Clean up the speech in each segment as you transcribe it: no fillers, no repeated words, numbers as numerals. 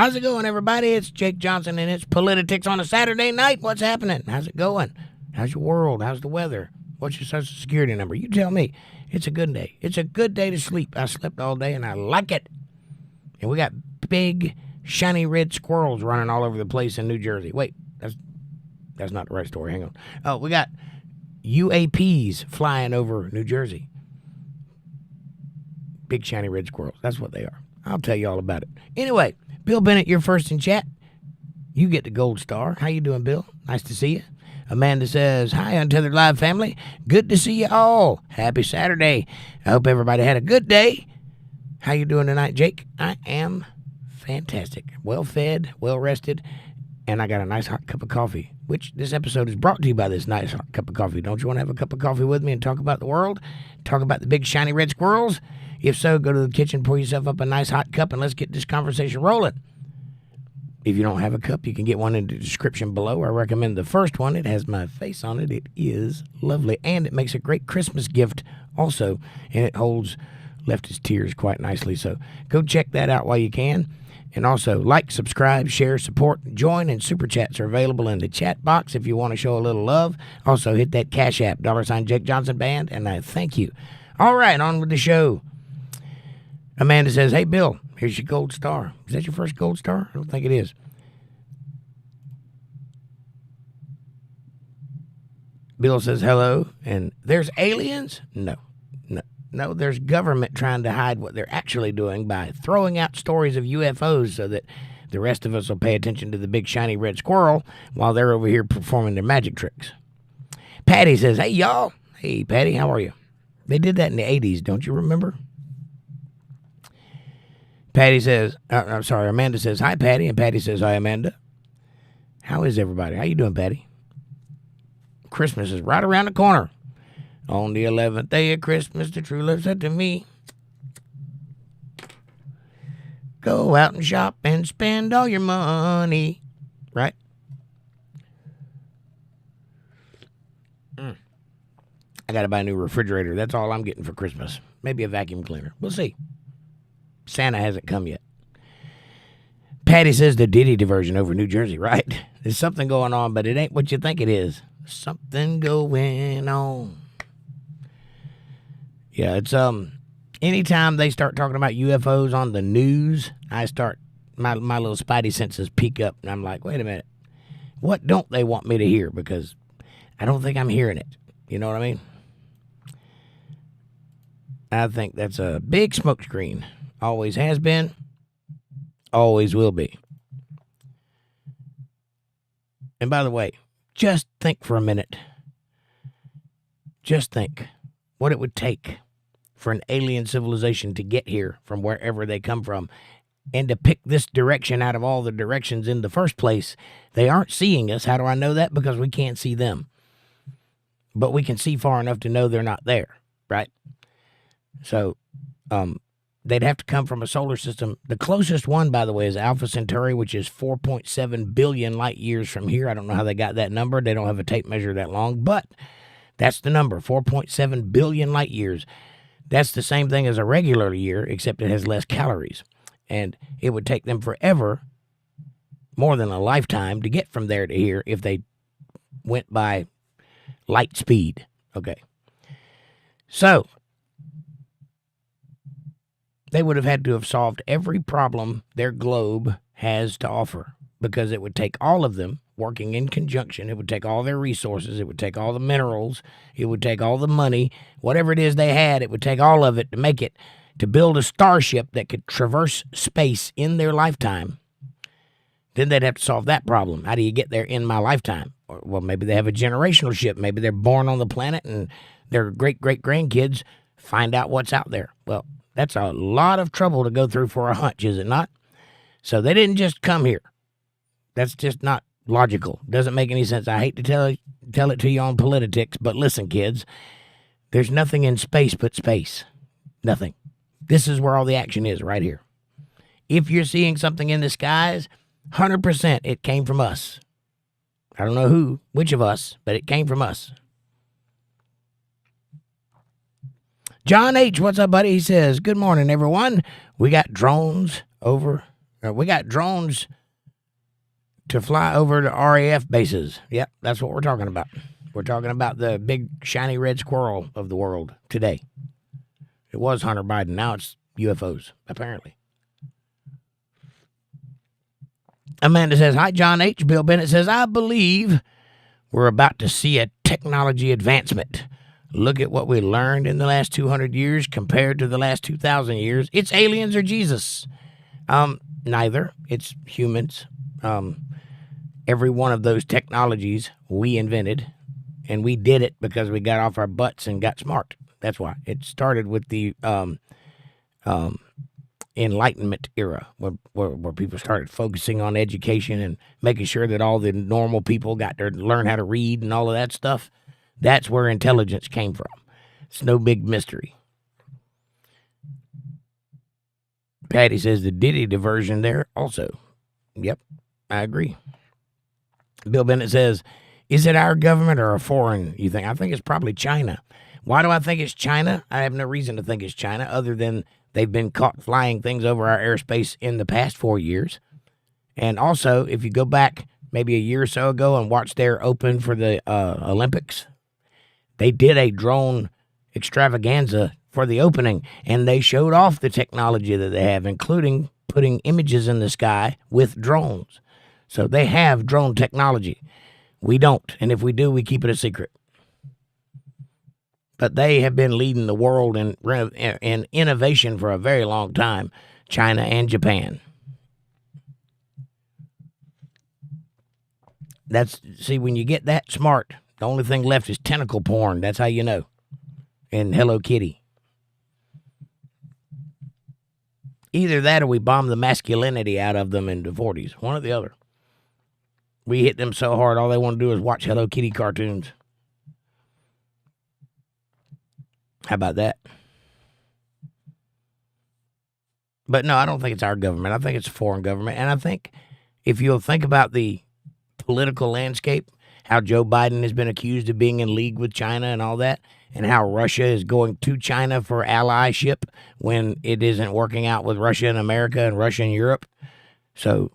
How's it going, everybody? It's Jake Johnson, and it's Politi-tics on a Saturday night. What's happening? How's it going? How's your world? How's the weather? What's your Social Security number? You tell me. It's a good day. It's a good day to sleep. I slept all day, and I like it. And we got big, shiny red squirrels running all over the place in New Jersey. Wait, that's not the right story. Hang on. Oh, we got UAPs flying over New Jersey. Big, shiny red squirrels. That's what they are. I'll tell you all about it. Anyway, Bill Bennett, you're first in chat. You get the gold star. How you doing, Bill? Nice to see you. Amanda says, hi, Untethered Live family. Good to see you all. Happy Saturday. I hope everybody had a good day. How you doing tonight, Jake? I am fantastic. Well fed, well rested, and I got a nice hot cup of coffee, which this episode is brought to you by this nice hot cup of coffee. Don't you want to have a cup of coffee with me and talk about the world? Talk about the big shiny red squirrels? If so, go to the kitchen, pour yourself up a nice hot cup, and let's get this conversation rolling. If you don't have a cup, you can get one in the description below. I recommend the first one. It has my face on it. It is lovely, and it makes a great Christmas gift also, and it holds leftist tears quite nicely. So go check that out while you can. And also, like, subscribe, share, support, join, and super chats are available in the chat box if you want to show a little love. Also, hit that CashApp, $ jakejohnsonband, and I thank you. All right, on with the show. Amanda says, hey, Bill, here's your gold star. Is that your first gold star? I don't think it is. Bill says, hello, and there's aliens? No, there's government trying to hide what they're actually doing by throwing out stories of UFOs so that the rest of us will pay attention to the big shiny red squirrel while they're over here performing their magic tricks. Patty says, hey, y'all. Hey, Patty, how are you? They did that in the 80s, don't you remember? Patty says, Amanda says, hi, Patty, and Patty says, hi, Amanda. How is everybody? How you doing, Patty? Christmas is right around the corner. On the 11th day of Christmas, the true love said to me, go out and shop and spend all your money. Right? I got to buy a new refrigerator. That's all I'm getting for Christmas. Maybe a vacuum cleaner. We'll see. Santa hasn't come yet. Patty says the Diddy diversion over New Jersey, right? There's something going on, but it ain't what you think it is. Something going on. Yeah, it's anytime they start talking about UFOs on the news, I start my little spidey senses peak up, and I'm like, wait a minute, what don't they want me to hear? Because I don't think I'm hearing it. You know what I mean? I think that's a big smokescreen. Always has been, always will be. And by the way, just think for a minute. Just think what it would take for an alien civilization to get here from wherever they come from and to pick this direction out of all the directions in the first place. They aren't seeing us. How do I know that? Because we can't see them. But we can see far enough to know they're not there, right? So, they'd have to come from a solar system. The closest one, by the way, is Alpha Centauri, which is 4.7 billion light years from here. I don't know how they got that number. They don't have a tape measure that long, but that's the number, 4.7 billion light years. That's the same thing as a regular year, except it has less calories. And it would take them forever, more than a lifetime, to get from there to here if they went by light speed. Okay. So they would have had to have solved every problem their globe has to offer, because it would take all of them working in conjunction. It would take all their resources. It would take all the minerals. It would take all the money. Whatever it is they had, it would take all of it to make it, to build a starship that could traverse space in their lifetime. Then they'd have to solve that problem. How do you get there in my lifetime? Or, well, maybe they have a generational ship. Maybe they're born on the planet and their great-great-grandkids find out what's out there. Well, that's a lot of trouble to go through for a hunch, is it not? So they didn't just come here. That's just not logical. Doesn't make any sense. I hate to tell it to you on Politi-tics, but listen, kids, there's nothing in space but space. Nothing. This is where all the action is, right here. If you're seeing something in the skies, 100% it came from us. I don't know which of us, but it came from us. John H., what's up, buddy? He says, good morning, everyone. We got drones over We got drones to fly over to RAF bases. Yep, that's what we're talking about. We're talking about the big shiny red squirrel of the world today. It was Hunter Biden. Now it's UFOs, apparently. Amanda says, hi, John H. Bill Bennett says, I believe we're about to see a technology advancement. Look at what we learned in the last 200 years compared to the last 2,000 years. It's aliens or Jesus. Neither. It's humans. Every one of those technologies we invented, and we did it because we got off our butts and got smart. That's why. It started with the Enlightenment era, where people started focusing on education and making sure that all the normal people got to learn how to read and all of that stuff. That's where intelligence came from. It's no big mystery. Patty says the Diddy diversion there also. Yep, I agree. Bill Bennett says, is it our government or a foreign, you think? I think it's probably China. Why do I think it's China? I have no reason to think it's China other than they've been caught flying things over our airspace in the past 4 years. And also, if you go back maybe a year or so ago and watch their open for the Olympics, they did a drone extravaganza for the opening, and they showed off the technology that they have, including putting images in the sky with drones. So they have drone technology. We don't, and if we do, we keep it a secret. But they have been leading the world in innovation for a very long time, China and Japan. See, when you get that smart, the only thing left is tentacle porn. That's how you know. And Hello Kitty. Either that or we bomb the masculinity out of them in the 40s. One or the other. We hit them so hard, all they want to do is watch Hello Kitty cartoons. How about that? But no, I don't think it's our government. I think it's a foreign government. And I think if you'll think about the political landscape, how Joe Biden has been accused of being in league with China and all that, and how Russia is going to China for allyship when it isn't working out with Russia and America and Russia and Europe. So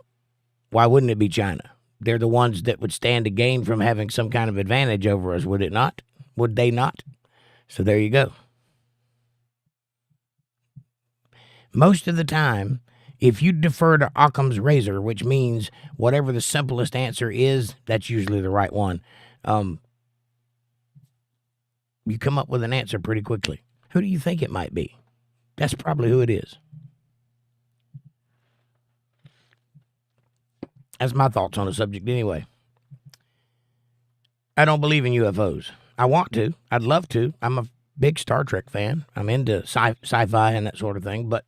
why wouldn't it be China? They're the ones that would stand to gain from having some kind of advantage over us, would it not? Would they not? So there you go. Most of the time, if you defer to Occam's razor, which means whatever the simplest answer is, that's usually the right one. You come up with an answer pretty quickly. Who do you think it might be? That's probably who it is. That's my thoughts on the subject anyway. I don't believe in UFOs. I want to. I'd love to. I'm a big Star Trek fan. I'm into sci-fi and that sort of thing, but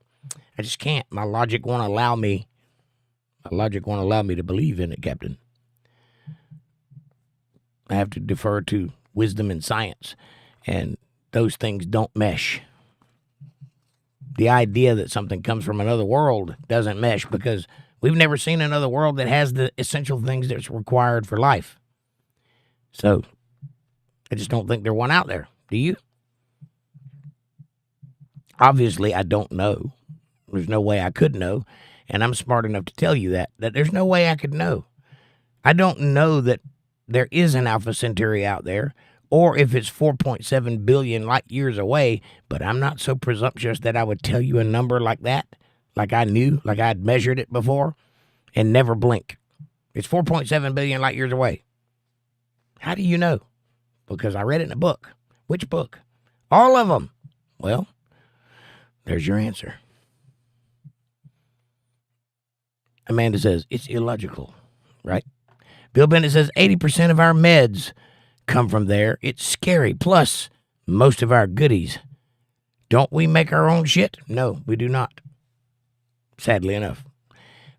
I just can't. My logic won't allow me to believe in it, Captain. I have to defer to wisdom and science, and those things don't mesh. The idea that something comes from another world doesn't mesh because we've never seen another world that has the essential things that's required for life. So I just don't think there's one out there. Do you? Obviously, I don't know. There's no way I could know. And I'm smart enough to tell you that there's no way I could know. I don't know that there is an Alpha Centauri out there, or if it's 4.7 billion light years away, but I'm not so presumptuous that I would tell you a number like that, like I knew, like I'd measured it before, and never blink. It's 4.7 billion light years away. How do you know? Because I read it in a book. Which book? All of them. Well, there's your answer. Amanda says, it's illogical, right? Bill Bennett says, 80% of our meds come from there. It's scary. Plus, most of our goodies. Don't we make our own shit? No, we do not. Sadly enough.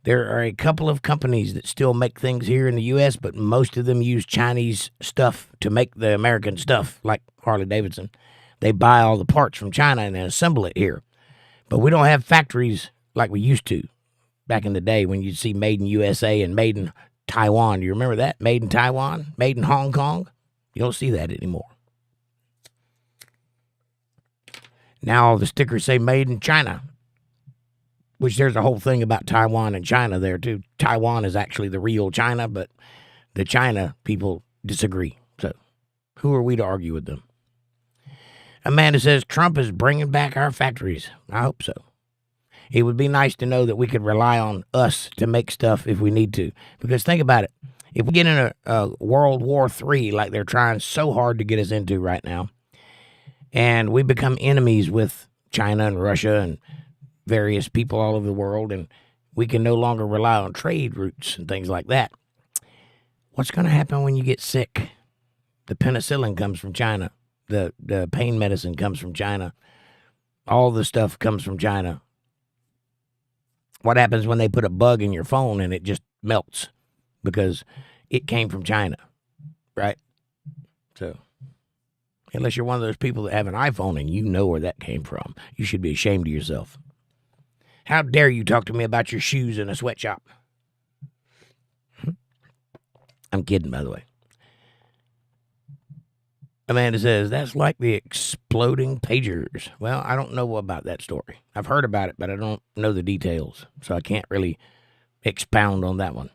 There are a couple of companies that still make things here in the U.S., but most of them use Chinese stuff to make the American stuff, like Harley Davidson. They buy all the parts from China and then assemble it here. But we don't have factories like we used to back in the day when you'd see made in USA and made in Taiwan. Do you remember that? Made in Taiwan, made in Hong Kong. You don't see that anymore. Now all the stickers say made in China. which there's a whole thing about Taiwan and China there, too. Taiwan is actually the real China, but the China people disagree. So who are we to argue with them? Amanda says, Trump is bringing back our factories. I hope so. It would be nice to know that we could rely on us to make stuff if we need to. Because think about it. If we get in a World War III like they're trying so hard to get us into right now, and we become enemies with China and Russia and various people all over the world, and we can no longer rely on trade routes and things like that, what's going to happen when you get sick? The penicillin comes from China. The pain medicine comes from China. All the stuff comes from China. What happens when they put a bug in your phone and it just melts? Because it came from China, right? So, unless you're one of those people that have an iPhone and you know where that came from, you should be ashamed of yourself. How dare you talk to me about your shoes in a sweatshop? I'm kidding, by the way. Amanda says, that's like the exploding pagers. Well, I don't know about that story. I've heard about it, but I don't know the details, so I can't really expound on that one.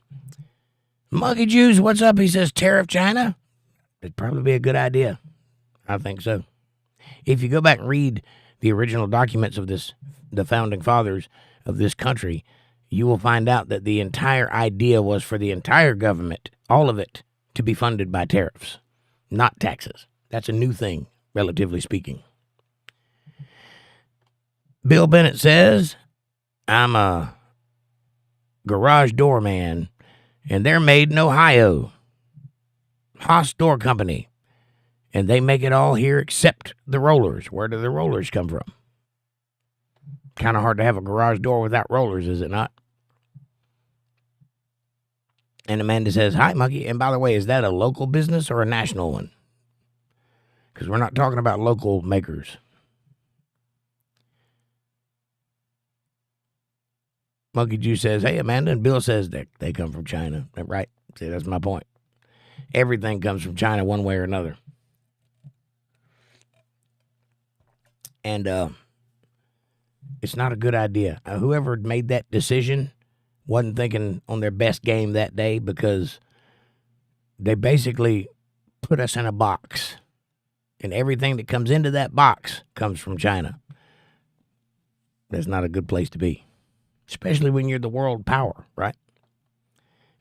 Monkey Juice, what's up? He says, tariff China? It'd probably be a good idea. I think so. If you go back and read the original documents of the founding fathers of this country, you will find out that the entire idea was for the entire government, all of it, to be funded by tariffs, not taxes. That's a new thing, relatively speaking. Bill Bennett says, I'm a garage door man, and they're made in Ohio. Haas Door Company. And they make it all here except the rollers. Where do the rollers come from? Kind of hard to have a garage door without rollers, is it not? And Amanda says, hi, Monkey. And by the way, is that a local business or a national one? Because we're not talking about local makers. Monkey Juice says, hey, Amanda. And Bill says that they come from China. Right? See, that's my point. Everything comes from China one way or another. And it's not a good idea. Whoever made that decision wasn't thinking on their best game that day, because they basically put us in a box. And everything that comes into that box comes from China. That's not a good place to be. Especially when you're the world power, right?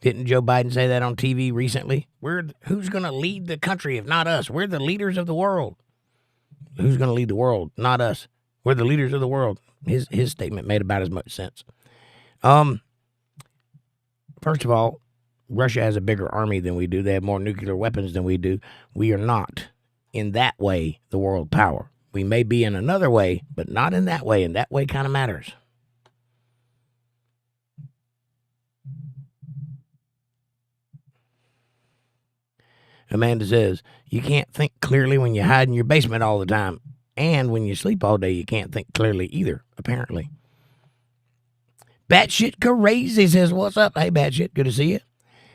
Didn't Joe Biden say that on TV recently? Who's going to lead the country if not us? We're the leaders of the world. Who's going to lead the world? Not us. We're the leaders of the world. His statement made about as much sense. First of all, Russia has a bigger army than we do. They have more nuclear weapons than we do. We are not, in that way, the world power. We may be in another way, but not in that way. And that way kind of matters. Amanda says, you can't think clearly when you hide in your basement all the time. And when you sleep all day, you can't think clearly either, apparently. Batshit Crazy says, what's up? Hey, Batshit, good to see you.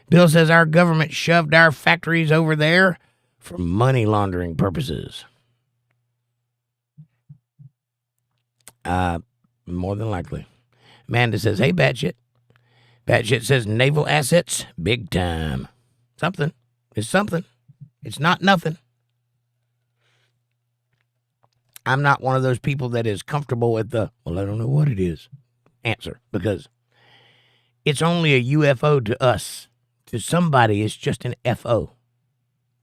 Bill says, our government shoved our factories over there for money laundering purposes. More than likely. Amanda says, hey, Batshit. Batshit says, naval assets, big time. Something. It's something. It's not nothing. I'm not one of those people that is comfortable with the, well, I don't know what it is answer, because it's only a UFO to us. To somebody, it's just an FO,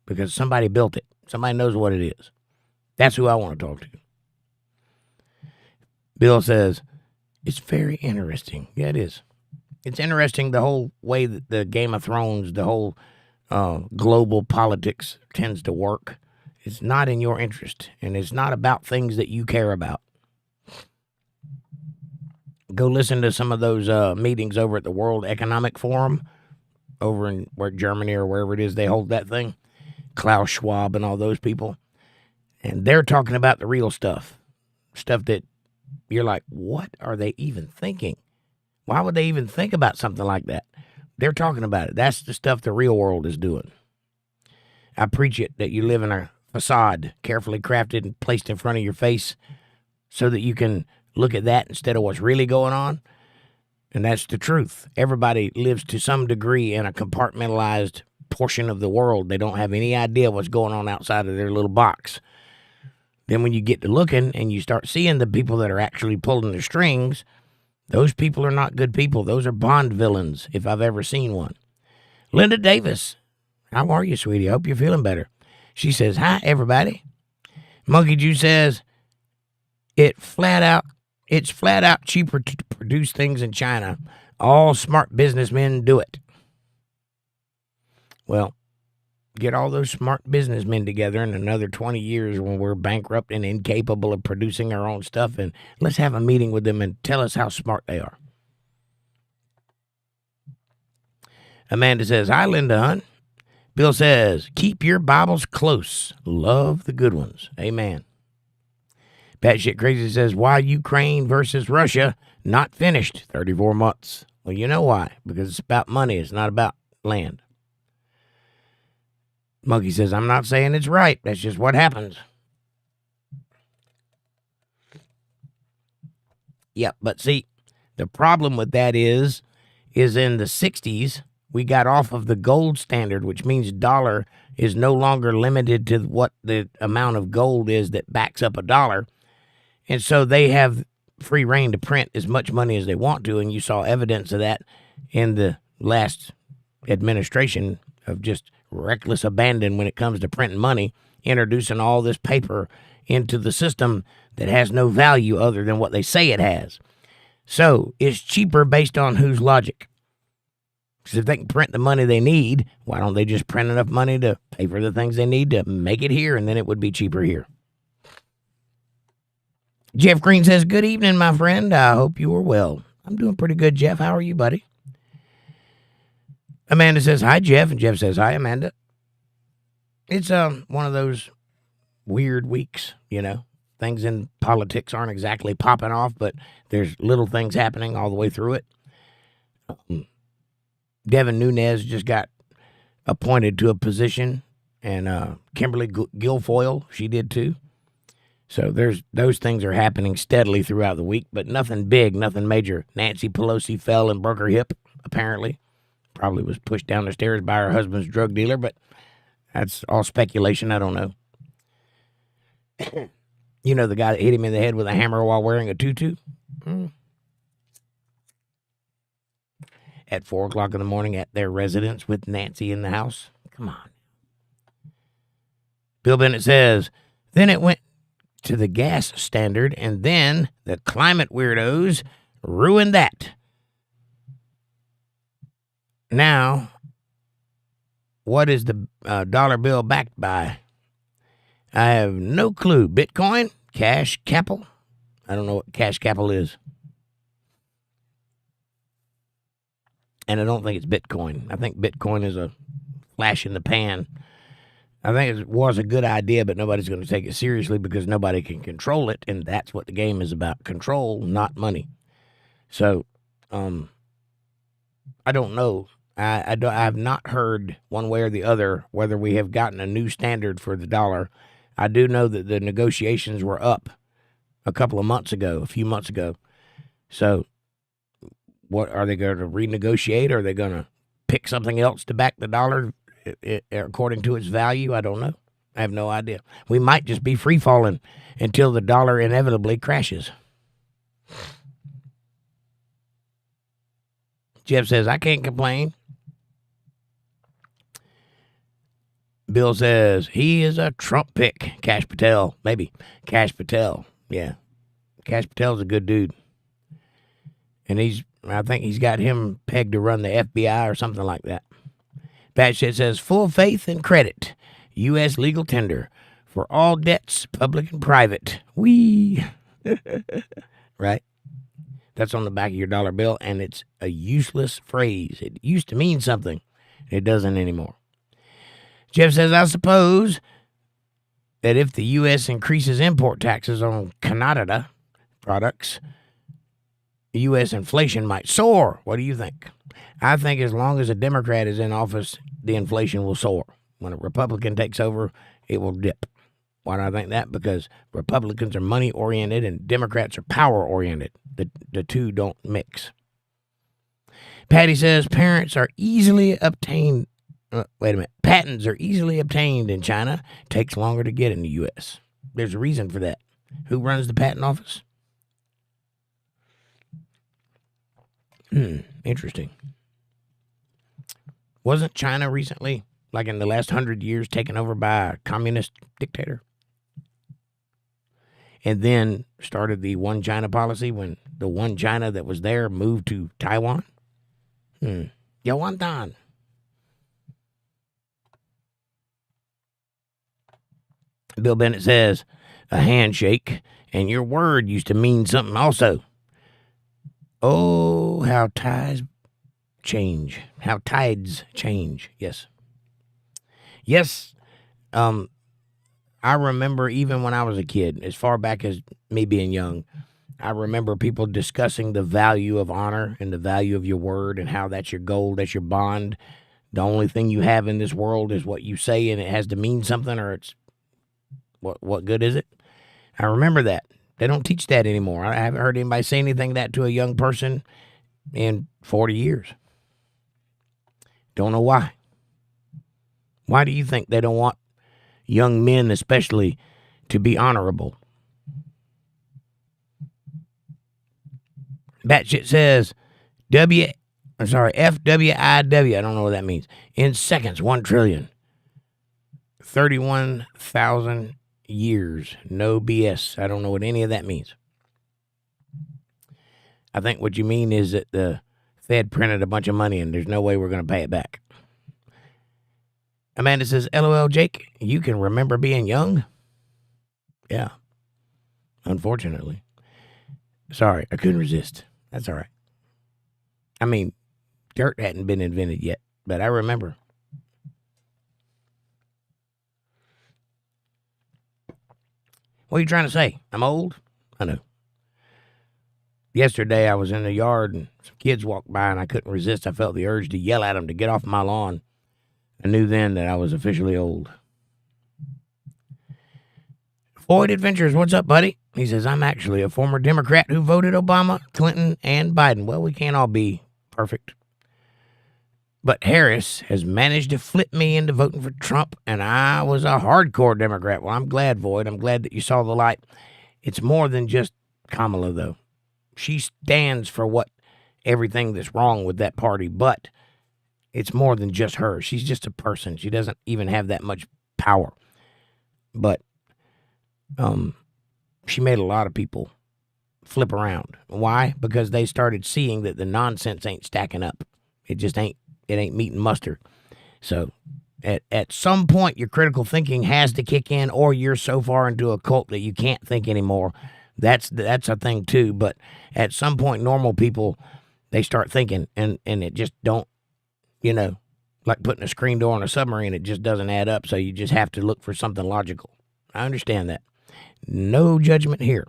because somebody built it. Somebody knows what it is. That's who I want to talk to. Bill says, it's very interesting. Yeah, it is. It's interesting the whole way that the Game of Thrones, the whole global politics tends to work. It's not in your interest, and it's not about things that you care about. Go listen to some of those meetings over at the World Economic Forum over in Germany or wherever it is they hold that thing. Klaus Schwab and all those people. And they're talking about the real stuff. Stuff that you're like, what are they even thinking? Why would they even think about something like that? They're talking about it. That's the stuff the real world is doing. I preach it, that you live in a facade, carefully crafted and placed in front of your face so that you can look at that instead of what's really going on. And that's the truth. Everybody lives to some degree in a compartmentalized portion of the world. They don't have any idea what's going on outside of their little box. Then when you get to looking and you start seeing the people that are actually pulling the strings, those people are not good people. Those are Bond villains, if I've ever seen one. Linda Davis, how are you, sweetie? I hope you're feeling better. She says, hi, everybody. Monkey Jew says, it's flat out cheaper to produce things in China. All smart businessmen do it. Well, get all those smart businessmen together in another 20 years when we're bankrupt and incapable of producing our own stuff, and let's have a meeting with them and tell us how smart they are. Amanda says, hi, Linda Hunt. Bill says, keep your Bibles close. Love the good ones. Amen. Batshit Crazy says, why Ukraine versus Russia not finished 34 months? Well, you know why. Because it's about money. It's not about land. Monkey says, I'm not saying it's right. That's just what happens. Yep, but see, the problem with that is in the 60s, we got off of the gold standard, which means dollar is no longer limited to what the amount of gold is that backs up a dollar. And so they have free reign to print as much money as they want to, and you saw evidence of that in the last administration of just reckless abandon when it comes to printing money, introducing all this paper into the system that has no value other than what they say it has. So it's cheaper based on whose logic? Because if they can print the money they need, why don't they just print enough money to pay for the things they need to make it here, and then it would be cheaper here. Jeff Green says, good evening, my friend. I hope you are well. I'm doing pretty good, Jeff. How are you, buddy? Amanda says, hi, Jeff. And Jeff says, hi, Amanda. It's one of those weird weeks, you know. Things in politics aren't exactly popping off, but there's little things happening all the way through it. Devin Nunes just got appointed to a position, and Kimberly Guilfoyle, she did too. So those things are happening steadily throughout the week, but nothing big, nothing major. Nancy Pelosi fell and broke her hip, apparently. Probably was pushed down the stairs by her husband's drug dealer, but that's all speculation. I don't know. You know the guy that hit him in the head with a hammer while wearing a tutu? At 4 o'clock in the morning at their residence with Nancy in the house? Come on. Bill Bennett says, then it went to the gas standard, and then the climate weirdos ruined that. Now, what is the dollar bill backed by? I have no clue. Bitcoin? Cash Capital? I don't know what Cash Capital is. And I don't think it's Bitcoin. I think Bitcoin is a flash in the pan. I think it was a good idea, but nobody's going to take it seriously because nobody can control it, and that's what the game is about. Control, not money. So, I don't know. I have not heard one way or the other whether we have gotten a new standard for the dollar. I do know that the negotiations were up a few months ago. So, what are they going to renegotiate? Are they going to pick something else to back the dollar according to its value? I don't know. I have no idea. We might just be free falling until the dollar inevitably crashes. Jeff says, I can't complain. Bill says, he is a Trump pick. Cash Patel, maybe. Cash Patel, yeah. Cash Patel's a good dude. And I think he's got him pegged to run the FBI or something like that. Batshit says, full faith and credit. U.S. legal tender for all debts, public and private. Wee. Right? That's on the back of your dollar bill, and it's a useless phrase. It used to mean something. It doesn't anymore. Jeff says, I suppose that if the U.S. increases import taxes on Canada products, U.S. inflation might soar. What do you think? I think as long as a Democrat is in office, the inflation will soar. When a Republican takes over, it will dip. Why do I think that? Because Republicans are money-oriented and Democrats are power-oriented. The two don't mix. Patty says parents are easily obtained. Wait a minute. Patents are easily obtained in China. Takes longer to get in the U.S. There's a reason for that. Who runs the patent office? Interesting. Wasn't China recently, like in the last 100 years, taken over by a communist dictator? And then started the one China policy when the one China that was there moved to Taiwan? Yawantan. Bill Bennett says, a handshake, and your word used to mean something also. Oh, how tides change. How tides change. Yes. Yes. I remember even when I was a kid, as far back as me being young, I remember people discussing the value of honor and the value of your word and how that's your gold, that's your bond. The only thing you have in this world is what you say, and it has to mean something, or it's what good is it? I remember that. They don't teach that anymore. I haven't heard anybody say anything that to a young person in 40 years. Don't know why. Why do you think they don't want young men especially to be honorable? Batshit says FWIW. I don't know what that means. In seconds, 1 trillion. 31,000 years. No BS. I don't know what any of that means. I think what you mean is that the Fed printed a bunch of money and there's no way we're going to pay it back. Amanda says, LOL, Jake, you can remember being young? Yeah. Unfortunately. Sorry, I couldn't resist. That's all right. I mean, dirt hadn't been invented yet, but I remember. What are you trying to say? I'm old? I know. Yesterday, I was in the yard and some kids walked by and I couldn't resist. I felt the urge to yell at them to get off my lawn. I knew then that I was officially old. Floyd Adventures, what's up, buddy? He says, I'm actually a former Democrat who voted Obama, Clinton, and Biden. Well, we can't all be perfect. But Harris has managed to flip me into voting for Trump, and I was a hardcore Democrat. Well, I'm glad, Void. I'm glad that you saw the light. It's more than just Kamala, though. She stands for everything that's wrong with that party, but it's more than just her. She's just a person. She doesn't even have that much power. But she made a lot of people flip around. Why? Because they started seeing that the nonsense ain't stacking up. It just ain't. It ain't meeting mustard. So at some point, your critical thinking has to kick in, or you're so far into a cult that you can't think anymore. That's a thing too. But at some point, normal people, they start thinking, and it just don't, like putting a screen door on a submarine, it just doesn't add up. So you just have to look for something logical. I understand that. No judgment here.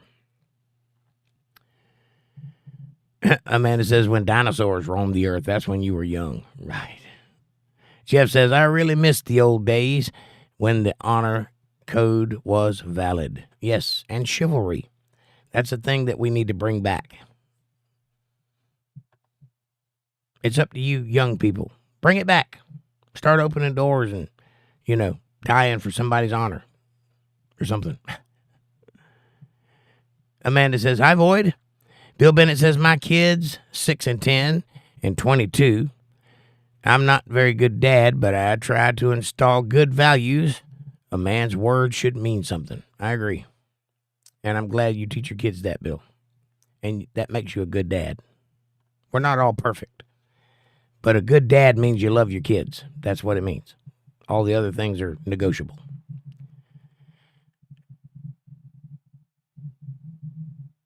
Amanda says, when dinosaurs roamed the earth, that's when you were young. Right. Jeff says, I really miss the old days when the honor code was valid. Yes, and chivalry. That's a thing that we need to bring back. It's up to you, young people. Bring it back. Start opening doors and, dying for somebody's honor or something. Amanda says, hi, Void. Bill Bennett says, my kids, 6 and 10 and 22. I'm not a very good dad, but I try to install good values. A man's word should mean something. I agree. And I'm glad you teach your kids that, Bill. And that makes you a good dad. We're not all perfect. But a good dad means you love your kids. That's what it means. All the other things are negotiable.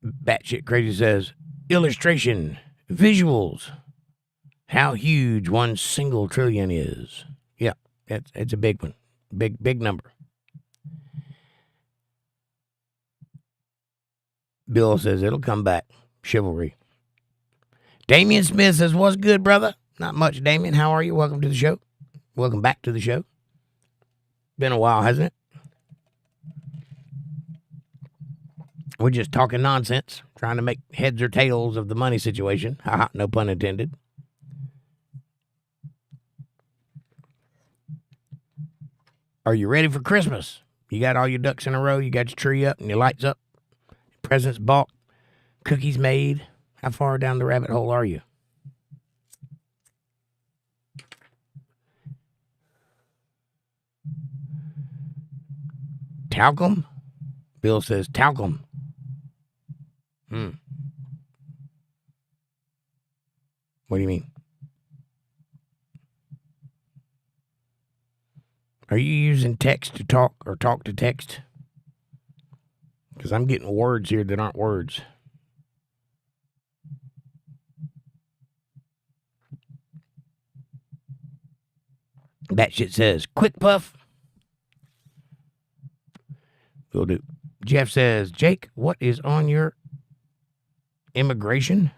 Batshit Crazy says, illustration, visuals, how huge 1 single trillion is. Yeah, it's a big one. Big number. Bill says, it'll come back. Chivalry. Damian Smith says, what's good, brother? Not much, Damian. How are you? Welcome to the show. Welcome back to the show. Been a while, hasn't it? We're just talking nonsense, trying to make heads or tails of the money situation. Haha, no pun intended. Are you ready for Christmas? You got all your ducks in a row? You got your tree up and your lights up? Presents bought? Cookies made? How far down the rabbit hole are you? Talcum? Bill says talcum. What do you mean? Are you using text to talk or talk to text? Because I'm getting words here that aren't words. That shit says, quick puff. Will do. Jeff says, Jake, what is on your immigration?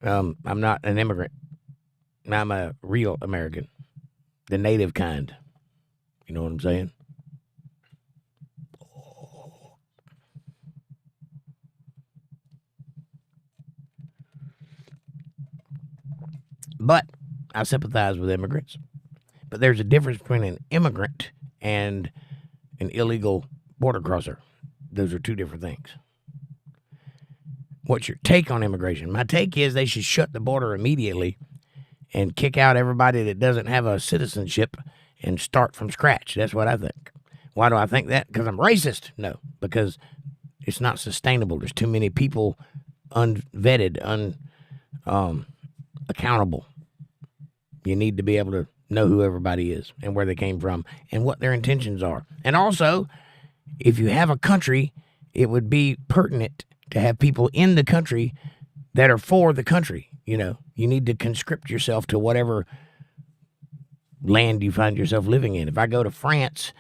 I'm not an immigrant. I'm a real American. The native kind. You know what I'm saying? But I sympathize with immigrants. But there's a difference between an immigrant and an illegal border crosser. Those are two different things. What's your take on immigration? My take is they should shut the border immediately and kick out everybody that doesn't have a citizenship and start from scratch. That's what I think. Why do I think that? Because I'm racist? No, because it's not sustainable. There's too many people unvetted, accountable. You need to be able to know who everybody is and where they came from and what their intentions are. And also, if you have a country, it would be pertinent to have people in the country that are for the country. You know, you need to conscript yourself to whatever land you find yourself living in. If I go to France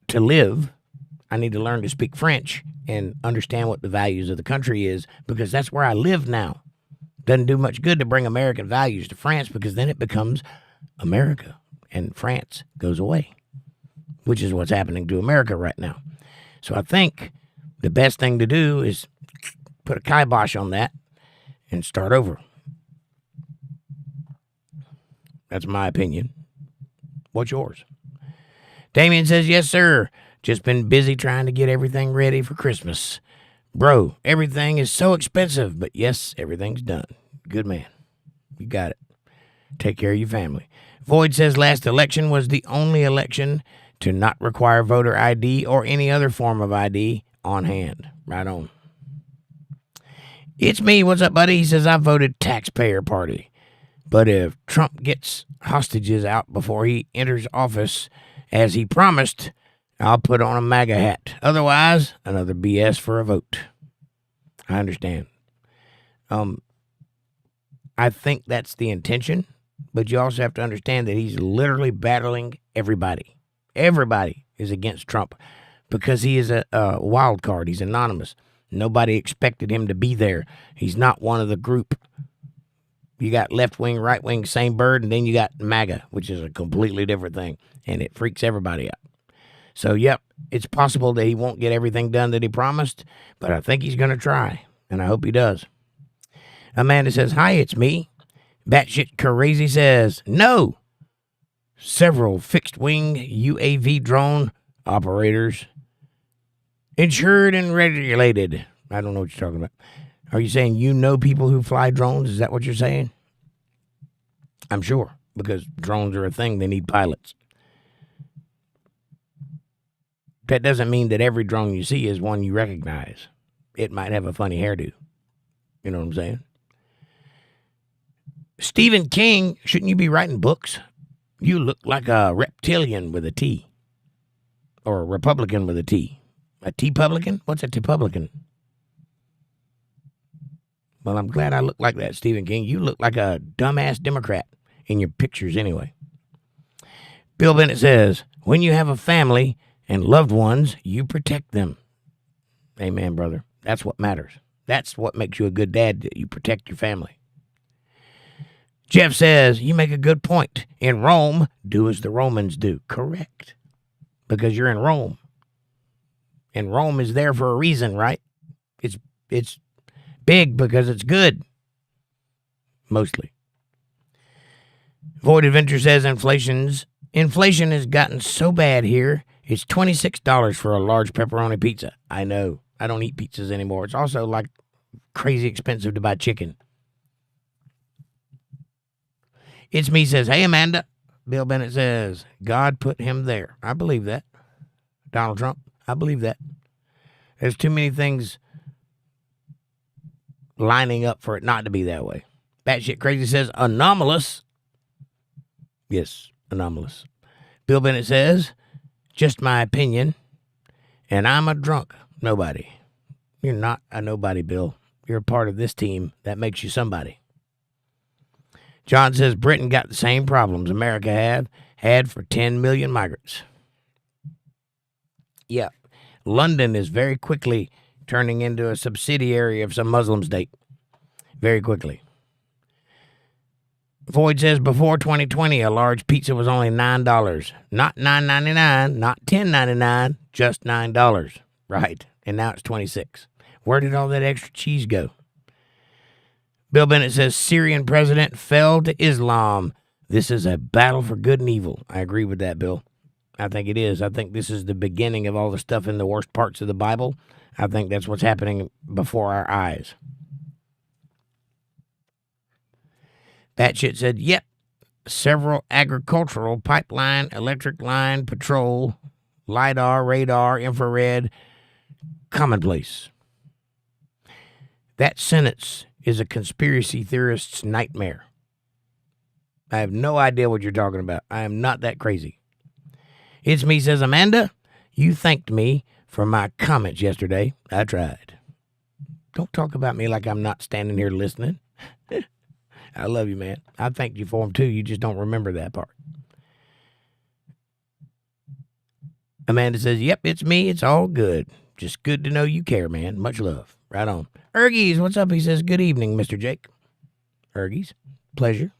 to live, I need to learn to speak French and understand what the values of the country is, because that's where I live now. Doesn't do much good to bring American values to France, because then it becomes America and France goes away, which is what's happening to America right now. So I think the best thing to do is put a kibosh on that and start over. That's my opinion. What's yours? Damien says, yes, sir. Just been busy trying to get everything ready for Christmas. Bro, everything is so expensive, but yes, everything's done. Good man. You got it. Take care of your family. Void says last election was the only election to not require voter ID or any other form of ID on hand. Right on. It's me. What's up, buddy? He says, I voted taxpayer party. But if Trump gets hostages out before he enters office, as he promised, I'll put on a MAGA hat. Otherwise, another BS for a vote. I understand. I think that's the intention, but you also have to understand that he's literally battling everybody. Everybody is against Trump because he is a wild card. He's anonymous. Nobody expected him to be there. He's not one of the group. You got left wing, right wing, same bird, and then you got MAGA, which is a completely different thing, and it freaks everybody out. So, yep, it's possible that he won't get everything done that he promised, but I think he's going to try, and I hope he does. Amanda says, hi, it's me. Batshit Crazy says, no. Several fixed-wing UAV drone operators insured and regulated. I don't know what you're talking about. Are you saying you know people who fly drones? Is that what you're saying? I'm sure, because drones are a thing. They need pilots. That doesn't mean that every drone you see is one you recognize. It might have a funny hairdo. You know what I'm saying? Stephen King, shouldn't you be writing books? You look like a reptilian with a T. Or a Republican with a T. A T-publican? What's a T-publican? Well, I'm glad I look like that, Stephen King. You look like a dumbass Democrat in your pictures anyway. Bill Bennett says, when you have a family and loved ones, you protect them. Amen, brother. That's what matters. That's what makes you a good dad, that you protect your family. Jeff says, you make a good point. In Rome, do as the Romans do. Correct. Because you're in Rome. And Rome is there for a reason, right? It's big because it's good. Mostly. Void Adventure says inflation's Inflation has gotten so bad here, it's $26 for a large pepperoni pizza. I know. I don't eat pizzas anymore. It's also like crazy expensive to buy chicken. It's me says, hey, Amanda. Bill Bennett says, God put him there. I believe that. Donald Trump, I believe that. There's too many things lining up for it not to be that way. Batshit Crazy says, anomalous. Yes, anomalous. Bill Bennett says, just my opinion, and I'm a drunk nobody. You're not a nobody, Bill. You're a part of this team that makes you somebody. John says, Britain got the same problems America had for 10 million migrants. Yeah, London is very quickly turning into a subsidiary of some Muslim state. Very quickly. Void says, before 2020, a large pizza was only $9. Not $9.99, not $10.99, just $9. Right, and now it's $26. Where did all that extra cheese go? Bill Bennett says, Syrian president fell to Islam. This is a battle for good and evil. I agree with that, Bill. I think it is. I think this is the beginning of all the stuff in the worst parts of the Bible. I think that's what's happening before our eyes. Batshit said, yep, several agricultural pipeline, electric line, patrol, LIDAR, radar, infrared, commonplace. That sentence is a conspiracy theorist's nightmare. I have no idea what you're talking about. I am not that crazy. It's me, says Amanda. You thanked me for my comments yesterday. I tried. Don't talk about me like I'm not standing here listening. I love you, man. I thanked you for them, too. You just don't remember that part. Amanda says, yep, it's me. It's all good. Just good to know you care, man. Much love. Right on. Ergies, what's up? He says, good evening, Mr. Jake. Ergies, pleasure.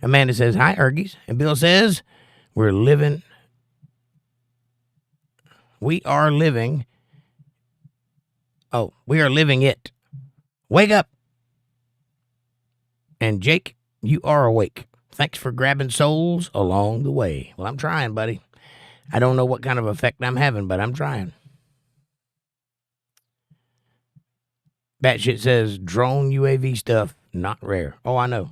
Amanda says, hi, Ergies. And Bill says, we are living it. Wake up. And Jake, you are awake. Thanks for grabbing souls along the way. Well, I'm trying, buddy. I don't know what kind of effect I'm having, but I'm trying. Batshit says, drone UAV stuff, not rare. Oh, I know.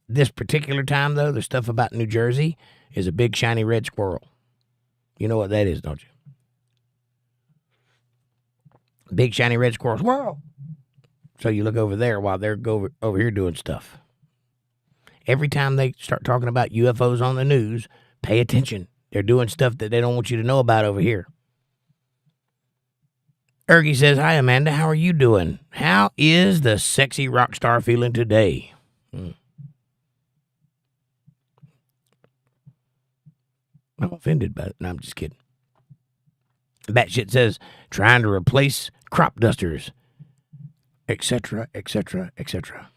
This particular time, though, the stuff about New Jersey is a big, shiny red squirrel. You know what that is, don't you? Big, shiny red squirrel. Squirrel! So you look over there while they're over here doing stuff. Every time they start talking about UFOs on the news, pay attention. They're doing stuff that they don't want you to know about over here. Ergie says, hi, Amanda. How are you doing? How is the sexy rock star feeling today? I'm offended by it. No, I'm just kidding. Batshit says, trying to replace crop dusters, etc., etc., etc.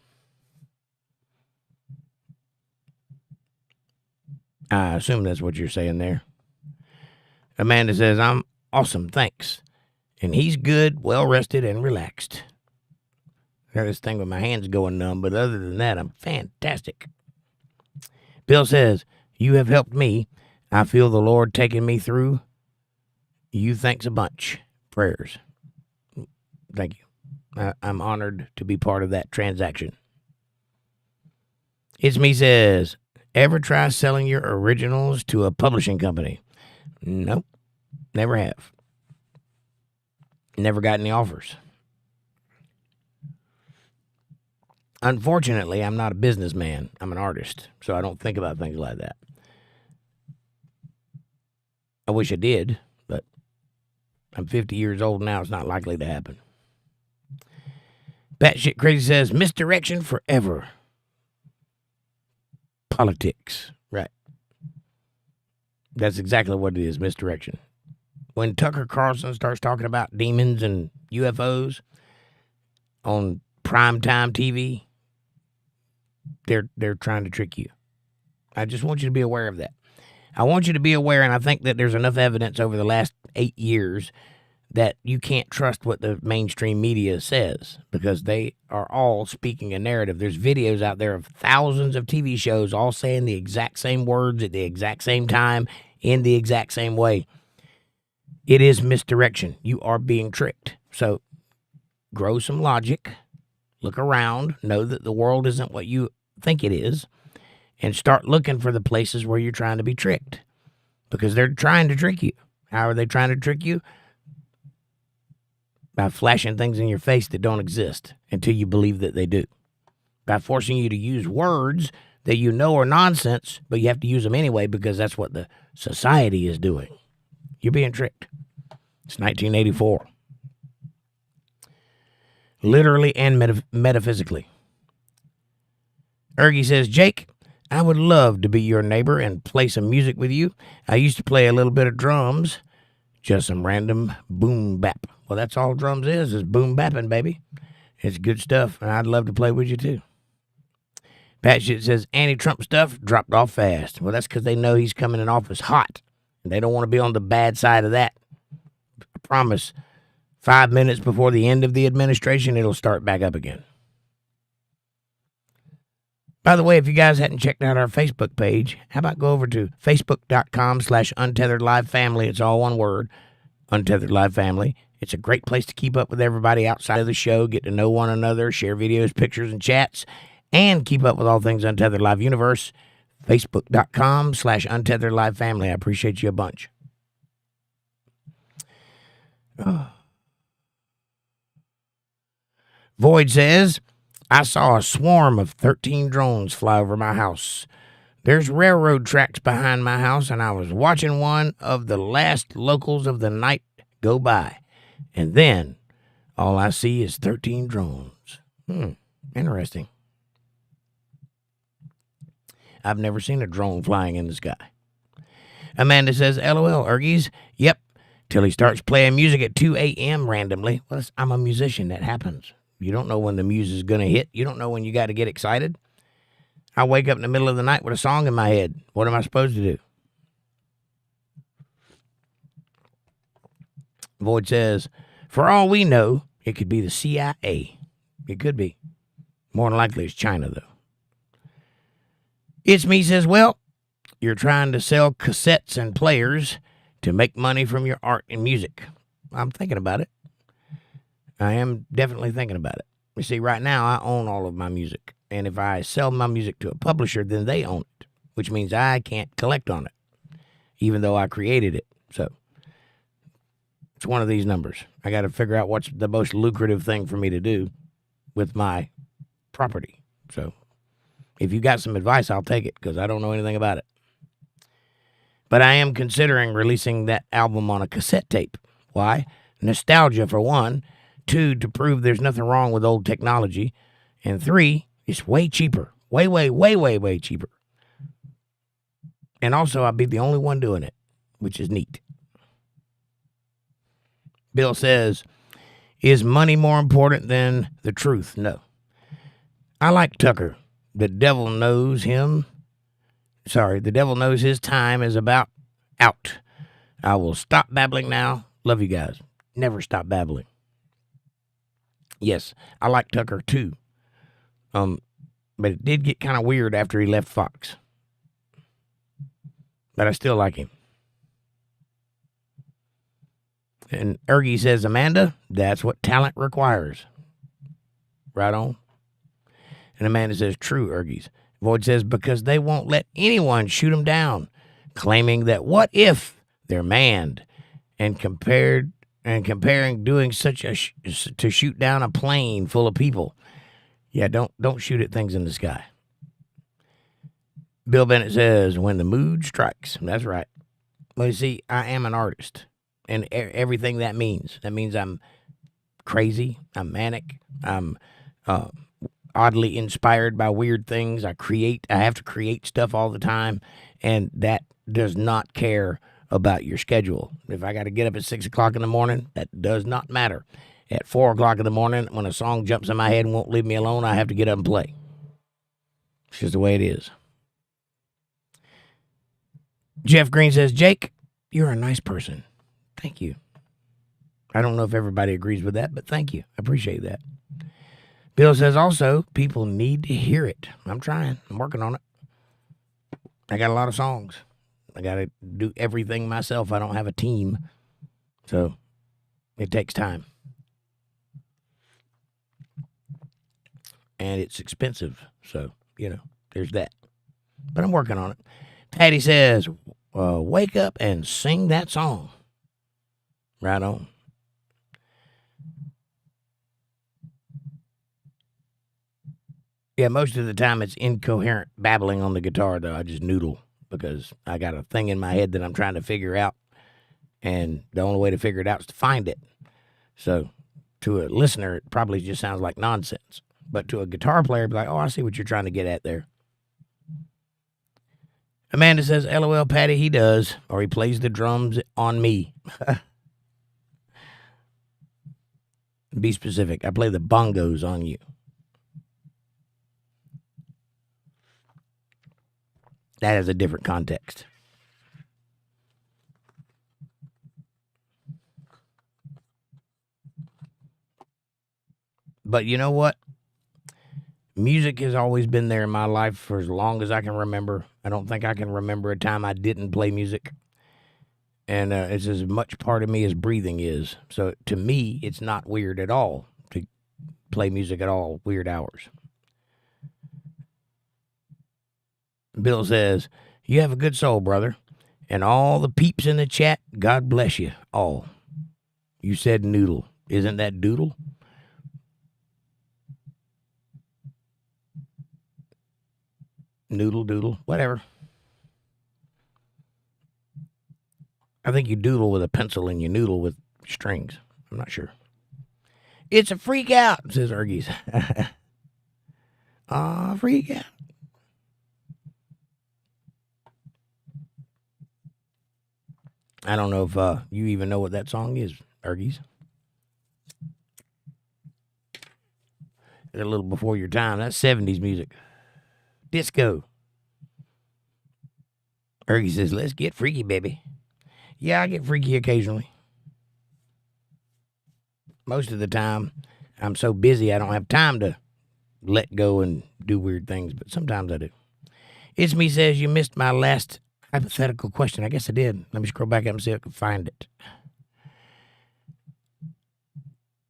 I assume that's what you're saying there. Amanda says, I'm awesome, thanks. And he's good, well-rested, and relaxed. I got this thing with my hands going numb, but other than that, I'm fantastic. Bill says, you have helped me. I feel the Lord taking me through. You thanks a bunch. Prayers. Thank you. I'm honored to be part of that transaction. It's me says, ever try selling your originals to a publishing company? Nope. Never have. Never got any offers. Unfortunately, I'm not a businessman. I'm an artist, so I don't think about things like that. I wish I did, but I'm 50 years old now. It's not likely to happen. Batshit Crazy says, misdirection forever. Politics. Right. That's exactly what it is, misdirection. When Tucker Carlson starts talking about demons and UFOs on primetime TV, they're trying to trick you. I just want you to be aware of that. I want you to be aware, and I think that there's enough evidence over the last 8 years that you can't trust what the mainstream media says because they are all speaking a narrative. There's videos out there of thousands of TV shows all saying the exact same words at the exact same time in the exact same way. It is misdirection. You are being tricked. So grow some logic, look around, know that the world isn't what you think it is, and start looking for the places where you're trying to be tricked because they're trying to trick you. How are they trying to trick you? By flashing things in your face that don't exist until you believe that they do. By forcing you to use words that you know are nonsense, but you have to use them anyway because that's what the society is doing. You're being tricked. It's 1984. Literally and metaphysically. Ergie says, Jake, I would love to be your neighbor and play some music with you. I used to play a little bit of drums. Just some random boom bap. Well, that's all drums is boom bapping, baby. It's good stuff, and I'd love to play with you, too. Pat Shit says, anti-Trump stuff dropped off fast. Well, that's because they know he's coming in office hot, and they don't want to be on the bad side of that. I promise, 5 minutes before the end of the administration, it'll start back up again. By the way, if you guys hadn't checked out our Facebook page, how about go over to facebook.com/UntetheredLive family. It's all one word, Untethered Live Family. It's a great place to keep up with everybody outside of the show, get to know one another, share videos, pictures, and chats, and keep up with all things Untethered Live Universe. Facebook.com/UntetheredLive family. I appreciate you a bunch. Void says, I saw a swarm of 13 drones fly over my house. There's railroad tracks behind my house, and I was watching one of the last locals of the night go by. And then all I see is 13 drones. Interesting. I've never seen a drone flying in the sky. Amanda says, LOL, Ergies. Yep, till he starts playing music at 2 a.m. randomly. Well, I'm a musician. That happens. You don't know when the muse is going to hit. You don't know when you got to get excited. I wake up in the middle of the night with a song in my head. What am I supposed to do? Void says, for all we know, it could be the CIA. It could be. More than likely it's China, though. It's Me says, well, you're trying to sell cassettes and players to make money from your art and music. I'm thinking about it. I am definitely thinking about it. You see, right now, I own all of my music. And if I sell my music to a publisher, then they own it, which means I can't collect on it, even though I created it. So it's one of these numbers. I got to figure out what's the most lucrative thing for me to do with my property. So if you got some advice, I'll take it because I don't know anything about it. But I am considering releasing that album on a cassette tape. Why? Nostalgia, for one. 2, to prove there's nothing wrong with old technology. And 3, it's way cheaper. Way cheaper. And also, I'll be the only one doing it, which is neat. Bill says, is money more important than the truth? No. I like Tucker. The devil knows his time is about out. I will stop babbling now. Love you guys. Never stop babbling. Yes, I like Tucker too. But it did get kind of weird after he left Fox. But I still like him. And Ergie says, Amanda, that's what talent requires. Right on. And Amanda says, true, Ergies. Void says, because they won't let anyone shoot them down, claiming that what if they're manned and comparing doing such to shoot down a plane full of people. Yeah, don't shoot at things in the sky. Bill Bennett says, when the mood strikes. That's right. Well, you see, I am an artist, and everything that means. That means I'm crazy, I'm manic, I'm oddly inspired by weird things. I have to create stuff all the time, and that does not care about your schedule. If I got to get up at 6 o'clock in the morning, that does not matter. At 4 o'clock in the morning, when a song jumps in my head and won't leave me alone, I have to get up and play. It's just the way it is. Jeff Green says, Jake, you're a nice person. Thank you. I don't know if everybody agrees with that, but thank you. I appreciate that. Bill says also, people need to hear it. I'm trying. I'm working on it. I got a lot of songs. I got to do everything myself. I don't have a team. So it takes time. And it's expensive. So, there's that. But I'm working on it. Patty says, wake up and sing that song. Right on. Yeah, most of the time it's incoherent babbling on the guitar, though. I just noodle because I got a thing in my head that I'm trying to figure out. And the only way to figure it out is to find it. So to a listener, it probably just sounds like nonsense. But to a guitar player, be like, oh, I see what you're trying to get at there. Amanda says, LOL, Patty, he does. Or he plays the drums on me. Be specific. I play the bongos on you. That has a different context. But you know what? Music has always been there in my life for as long as I can remember. I don't think I can remember a time I didn't play music. And it's as much part of me as breathing is. So to me, it's not weird at all to play music at all, weird hours. Bill says, you have a good soul, brother. And all the peeps in the chat, God bless you all. You said noodle. Isn't that doodle? Noodle, doodle, whatever. I think you doodle with a pencil and you noodle with strings. I'm not sure. It's a freak out, says Ergies. Freak out. I don't know if you even know what that song is, Ergies. It's a little before your time. That's 70s music. Disco. Ergie says, let's get freaky, baby. Yeah, I get freaky occasionally. Most of the time, I'm so busy I don't have time to let go and do weird things, but sometimes I do. It's Me says, you missed my last hypothetical question. I guess I did. Let me scroll back up and see if I can find it.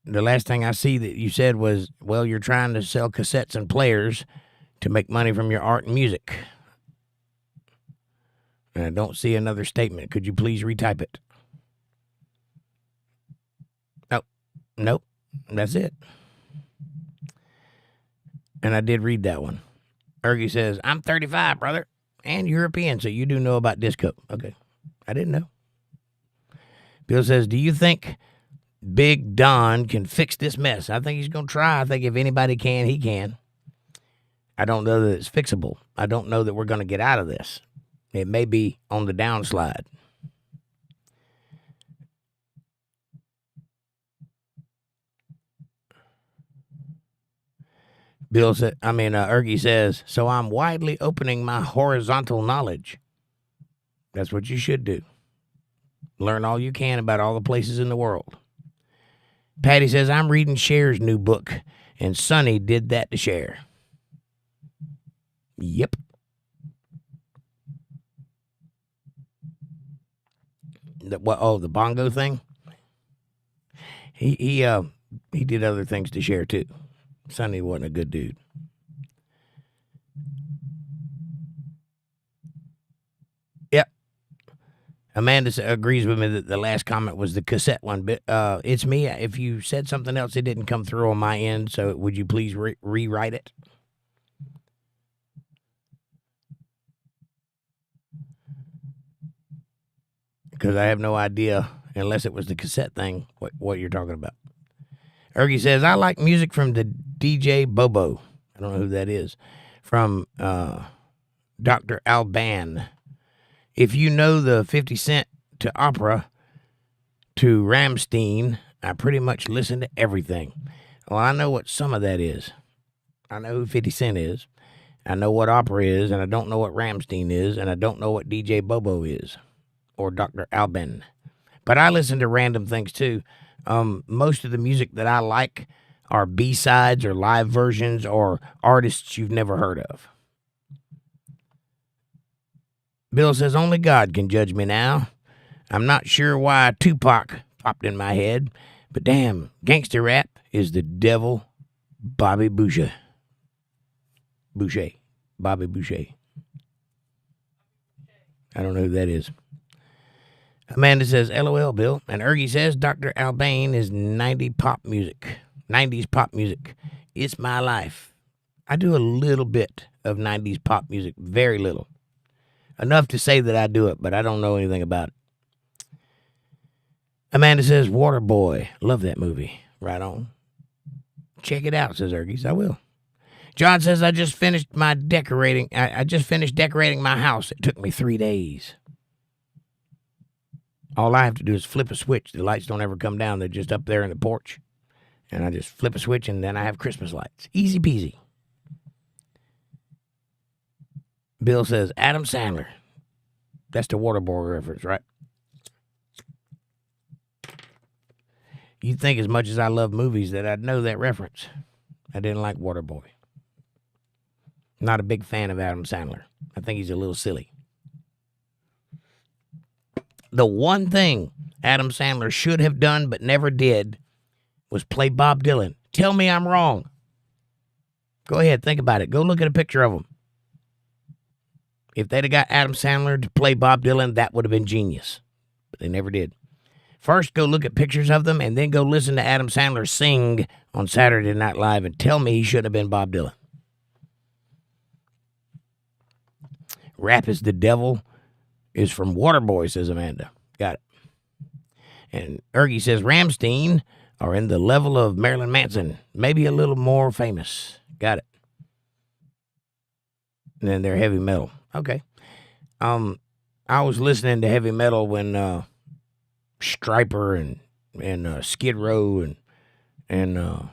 The last thing I see that you said was, well, you're trying to sell cassettes and players to make money from your art and music. And I don't see another statement. Could you please retype it? Oh, nope. That's it. And I did read that one. Ergie says, I'm 35, brother, and European, so you do know about disco. Okay. I didn't know. Bill says, do you think Big Don can fix this mess? I think he's going to try. I think if anybody can, he can. I don't know that it's fixable. I don't know that we're going to get out of this. It may be on the downslide. Ergie says, so I'm widely opening my horizontal knowledge. That's what you should do. Learn all you can about all the places in the world. Patty says, I'm reading Cher's new book, and Sonny did that to Cher. Yep. The bongo thing? He did other things to Cher too. Sonny wasn't a good dude. Yep. Amanda agrees with me that the last comment was the cassette one. But it's me. If you said something else, it didn't come through on my end. So would you please rewrite it? Because I have no idea, unless it was the cassette thing, what you're talking about. Ergie says, I like music from the DJ Bobo. I don't know who that is. From Dr. Alban. If you know the 50 Cent to opera to Rammstein, I pretty much listen to everything. Well, I know what some of that is. I know who 50 Cent is. I know what opera is, and I don't know what Rammstein is, and I don't know what DJ Bobo is, or Dr. Alban. But I listen to random things, too. Most of the music that I like are B-sides or live versions or artists you've never heard of. Bill says, only God can judge me now. I'm not sure why Tupac popped in my head, but damn, gangster rap is the devil. Bobby Boucher. Bobby Boucher. I don't know who that is. Amanda says, LOL, Bill. And Ergie says, Dr. Albane is 90s pop music. It's my life. I do a little bit of 90s pop music. Very little. Enough to say that I do it, but I don't know anything about it. Amanda says, Waterboy. Love that movie. Right on. Check it out, says Ergies. I will. John says, I just finished decorating my house. It took me 3 days. All I have to do is flip a switch. The lights don't ever come down. They're just up there in the porch. And I just flip a switch, and then I have Christmas lights. Easy peasy. Bill says, Adam Sandler. That's the Waterboy reference, right? You'd think as much as I love movies that I'd know that reference. I didn't like Waterboy. Not a big fan of Adam Sandler. I think he's a little silly. The one thing Adam Sandler should have done but never did was play Bob Dylan. Tell me I'm wrong. Go ahead, think about it. Go look at a picture of him. If they'd have got Adam Sandler to play Bob Dylan, that would have been genius. But they never did. First, go look at pictures of them, and then go listen to Adam Sandler sing on Saturday Night Live and tell me he shouldn't have been Bob Dylan. Rap is the devil is from Waterboy, says Amanda. Got it. And Ergie says Rammstein are in the level of Marilyn Manson, maybe a little more famous. Got it. And then they're heavy metal. Okay. I was listening to heavy metal when Striper and Skid Row and I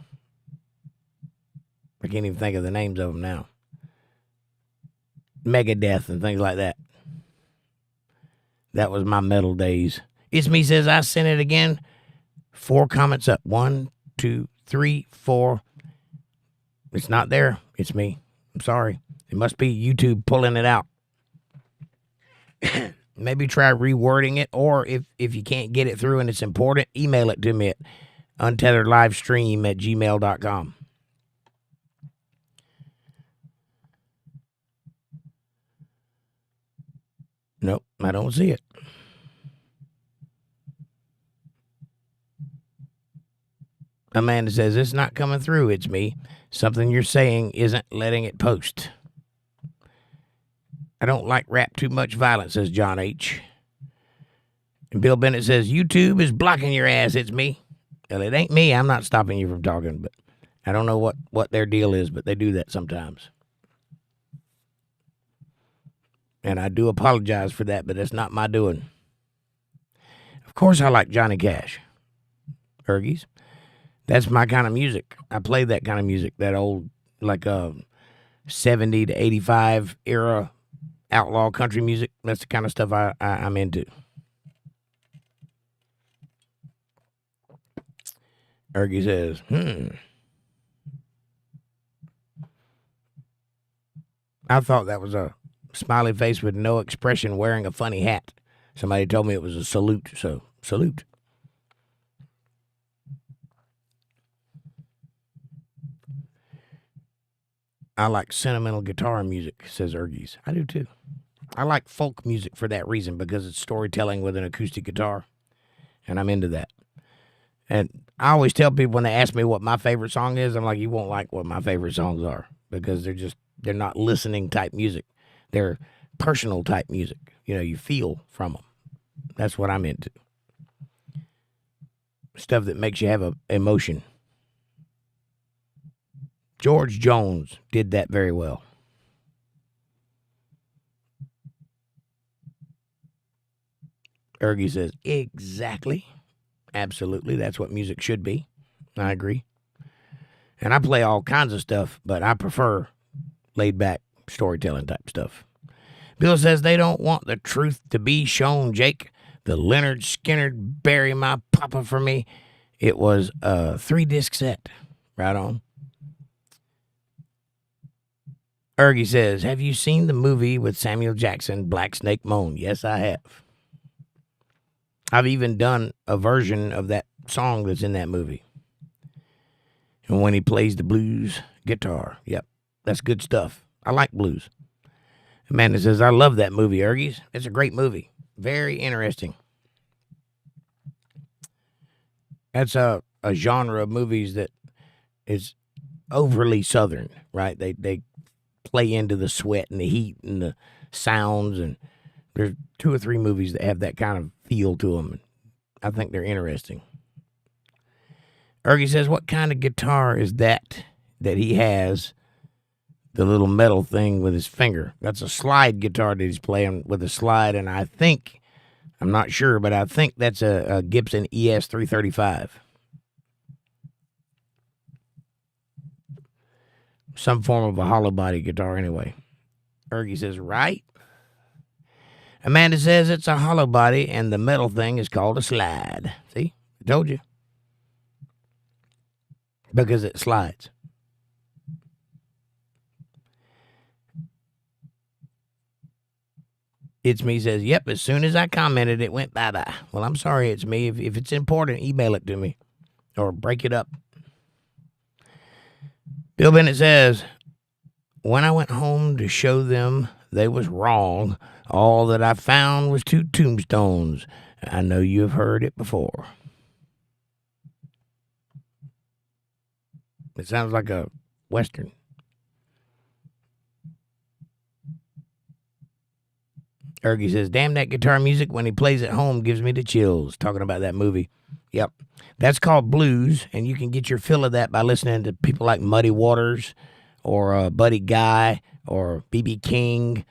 can't even think of the names of them now. Megadeth and things like that. That was my metal days. It's me says I sent it again. 4 comments up. 1, 2, 3, 4. It's not there. It's me. I'm sorry. It must be YouTube pulling it out. Maybe try rewording it, or if you can't get it through and it's important, email it to me at untetheredlivestream@gmail.com. Nope, I don't see it. Amanda says, it's not coming through. It's me. Something you're saying isn't letting it post. I don't like rap too much violence, says John H. And Bill Bennett says, YouTube is blocking your ass. It's me. Well, it ain't me. I'm not stopping you from talking, but I don't know what their deal is, but they do that sometimes. And I do apologize for that, but that's not my doing. Of course I like Johnny Cash. Ergies. That's my kind of music. I play that kind of music, that old, like 70 to 85 era outlaw country music. That's the kind of stuff I'm into. Ergie says, I thought that was a smiley face with no expression wearing a funny hat. Somebody told me it was a salute, so salute. I like sentimental guitar music, says Ergies. I do too. I like folk music for that reason, because it's storytelling with an acoustic guitar, and I'm into that. And I always tell people when they ask me what my favorite song is, I'm like, you won't like what my favorite songs are, because they're not listening type music. They're personal type music. You know, you feel from them. That's what I'm into. Stuff that makes you have an emotion. George Jones did that very well. Ergie says, exactly. Absolutely. That's what music should be. I agree. And I play all kinds of stuff, but I prefer laid back storytelling type stuff. Bill says they don't want the truth to be shown, Jake. The Leonard Skinner bury my papa for me It was a 3-disc set. Right on. Ergie says, have you seen the movie with Samuel Jackson, Black Snake Moan? Yes, I have. I've even done a version of that song that's in that movie. And when he plays the blues guitar, yep, that's good stuff. I like blues. Amanda says, I love that movie, Ergies. It's a great movie. Very interesting. That's a genre of movies that is overly Southern, right? They play into the sweat and the heat and the sounds, and there's 2 or 3 movies that have that kind of feel to them. I think they're interesting. Ergie says, what kind of guitar is that he has, the little metal thing with his finger? That's a slide guitar that he's playing with a slide, and I think, I'm not sure, but I think that's a Gibson ES 335. Some form of a hollow body guitar anyway. Ergie says, right? Amanda says it's a hollow body and the metal thing is called a slide. See? I told you. Because it slides. It's Me says, yep, as soon as I commented, it went bye-bye. Well, I'm sorry, It's Me. If it's important, email it to me or break it up. Bill Bennett says, when I went home to show them they was wrong, all that I found was 2 tombstones. I know you have heard it before. It sounds like a Western. Ergie says, damn, that guitar music when he plays at home gives me the chills. Talking about that movie. Yep. That's called blues, and you can get your fill of that by listening to people like Muddy Waters or Buddy Guy or B.B. King.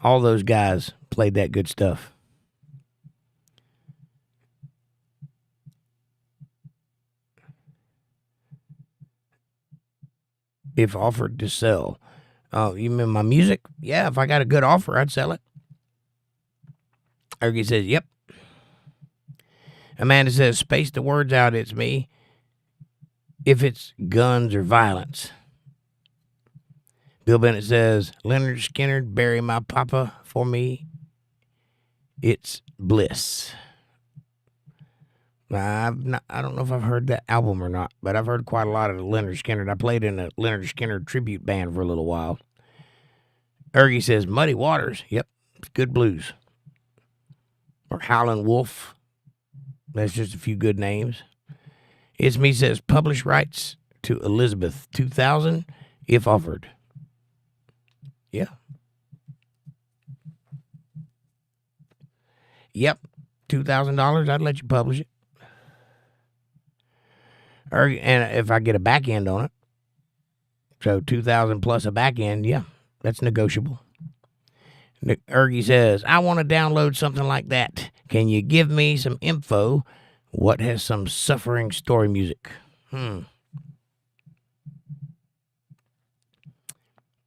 All those guys played that good stuff. If offered to sell. Oh, you mean my music? Yeah, if I got a good offer, I'd sell it. Ergie says, yep. Amanda says, space the words out, It's Me. If it's guns or violence. Bill Bennett says, Leonard Skinner, bury my papa for me. It's bliss. I don't know if I've heard that album or not, but I've heard quite a lot of Leonard Skinner. I played in a Leonard Skinner tribute band for a little while. Ergie says, Muddy Waters. Yep, it's good blues. Or Howlin' Wolf. That's just a few good names. It's Me says, publish rights to Elizabeth 2000 if offered. Yeah. Yep. $2,000, I'd let you publish it. And if I get a back end on it, so $2,000 plus a back end, yeah, that's negotiable. Ergie says, I want to download something like that. Can you give me some info? What has some suffering story music? Well,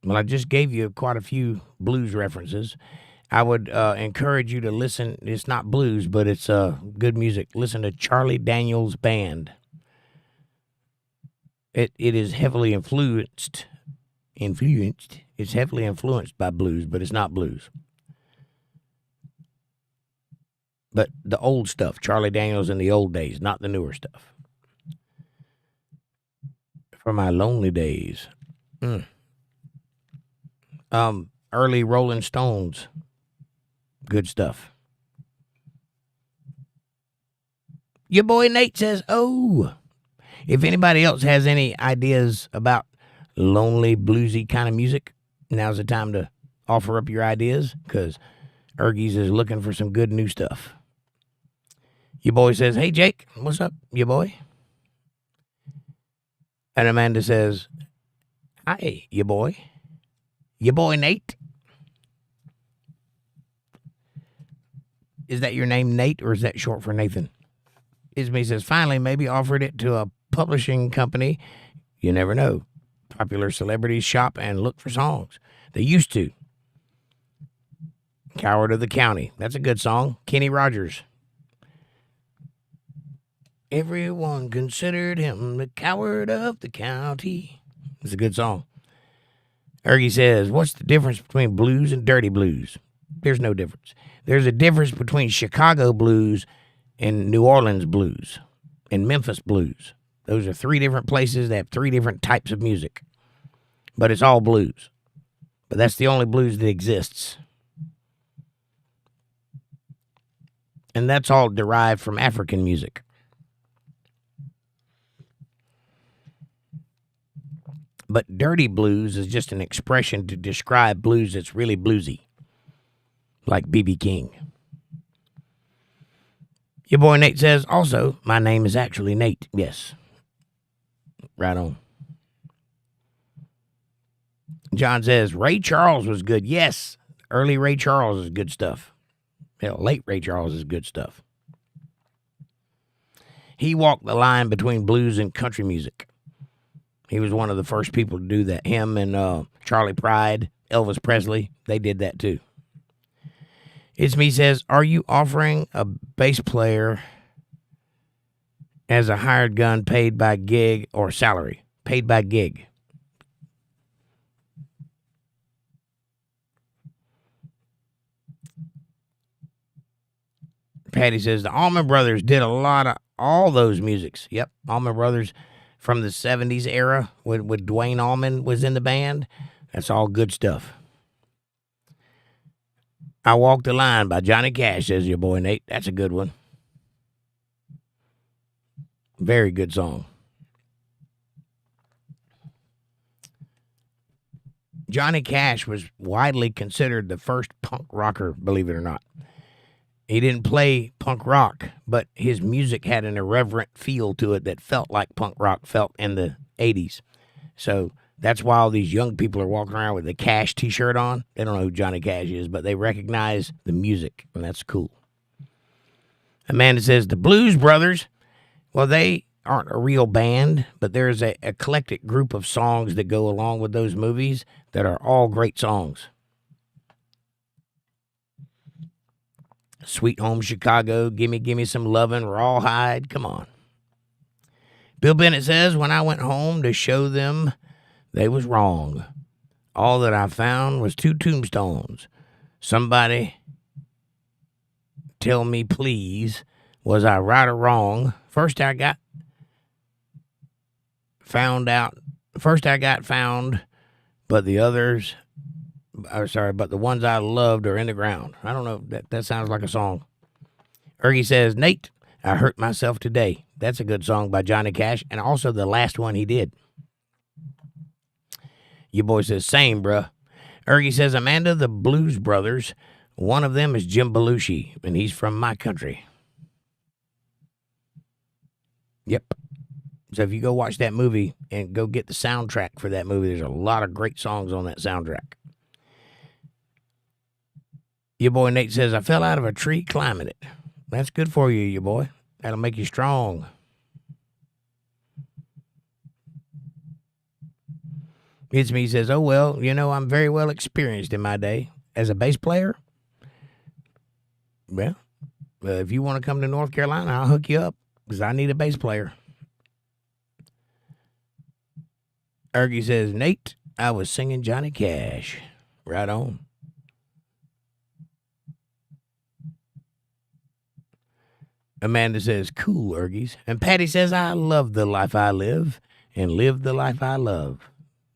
I just gave you quite a few blues references. I would encourage you to listen. It's not blues, but it's good music. Listen to Charlie Daniels Band. It is heavily influenced. It's heavily influenced by blues, but it's not blues. But the old stuff, Charlie Daniels in the old days, not the newer stuff. For my lonely days. Early Rolling Stones. Good stuff. Your boy Nate says, oh, if anybody else has any ideas about lonely, bluesy kind of music, now's the time to offer up your ideas, because Ergies is looking for some good new stuff. Your boy says, hey, Jake, what's up, your boy? And Amanda says, hi, your boy. Your boy Nate. Is that your name, Nate, or is that short for Nathan? Isme says, finally, maybe offered it to a publishing company. You never know. Popular celebrities shop and look for songs. They used to. Coward of the County. That's a good song. Kenny Rogers. Everyone considered him the coward of the county. It's a good song. Ergie says, what's the difference between blues and dirty blues? There's no difference. There's a difference between Chicago blues and New Orleans blues and Memphis blues. Those are three different places that have three different types of music. But it's all blues. But that's the only blues that exists. And that's all derived from African music. But dirty blues is just an expression to describe blues that's really bluesy. Like B.B. King. Your boy Nate says, also, my name is actually Nate. Yes. Right on. John says, Ray Charles was good. Yes. Early Ray Charles is good stuff. Hell, late Ray Charles is good stuff. He walked the line between blues and country music. He was one of the first people to do that. Him and Charlie Pride, Elvis Presley, they did that too. It's Me says, are you offering a bass player as a hired gun paid by gig or salary? Paid by gig. Patty says, the Allman Brothers did a lot of all those musics. Yep, Allman Brothers from the 70s era when Dwayne Allman was in the band. That's all good stuff. I Walk the Line by Johnny Cash, says your boy Nate. That's a good one. Very good song. Johnny Cash was widely considered the first punk rocker, believe it or not. He didn't play punk rock, but his music had an irreverent feel to it that felt like punk rock felt in the 80s. So that's why all these young people are walking around with the Cash t-shirt on. They don't know who Johnny Cash is, but they recognize the music, and that's cool. Amanda says, the Blues Brothers, well, they aren't a real band, but there's a eclectic group of songs that go along with those movies that are all great songs. Sweet Home Chicago, Gimme Gimme Some Lovin', Rawhide, come on. Bill Bennett says, when I went home to show them they was wrong, all that I found was 2 tombstones. Somebody tell me, please, was I right or wrong? First I got found, but the others, but the ones I loved are in the ground. I don't know, that sounds like a song. Ergie says, Nate, I Hurt Myself Today. That's a good song by Johnny Cash, and also the last one he did. Your boy says, same, bruh. Ergie says, Amanda, the Blues Brothers, one of them is Jim Belushi, and he's from my country. Yep. So if you go watch that movie and go get the soundtrack for that movie, there's a lot of great songs on that soundtrack. Your boy Nate says, I fell out of a tree climbing it. That's good for you, your boy. That'll make you strong. It's Me says, oh, well, I'm very well experienced in my day. As a bass player, well, if you want to come to North Carolina, I'll hook you up because I need a bass player. Ergie says, Nate, I was singing Johnny Cash. Right on. Amanda says, cool, Ergies. And Patty says, I love the life I live and live the life I love.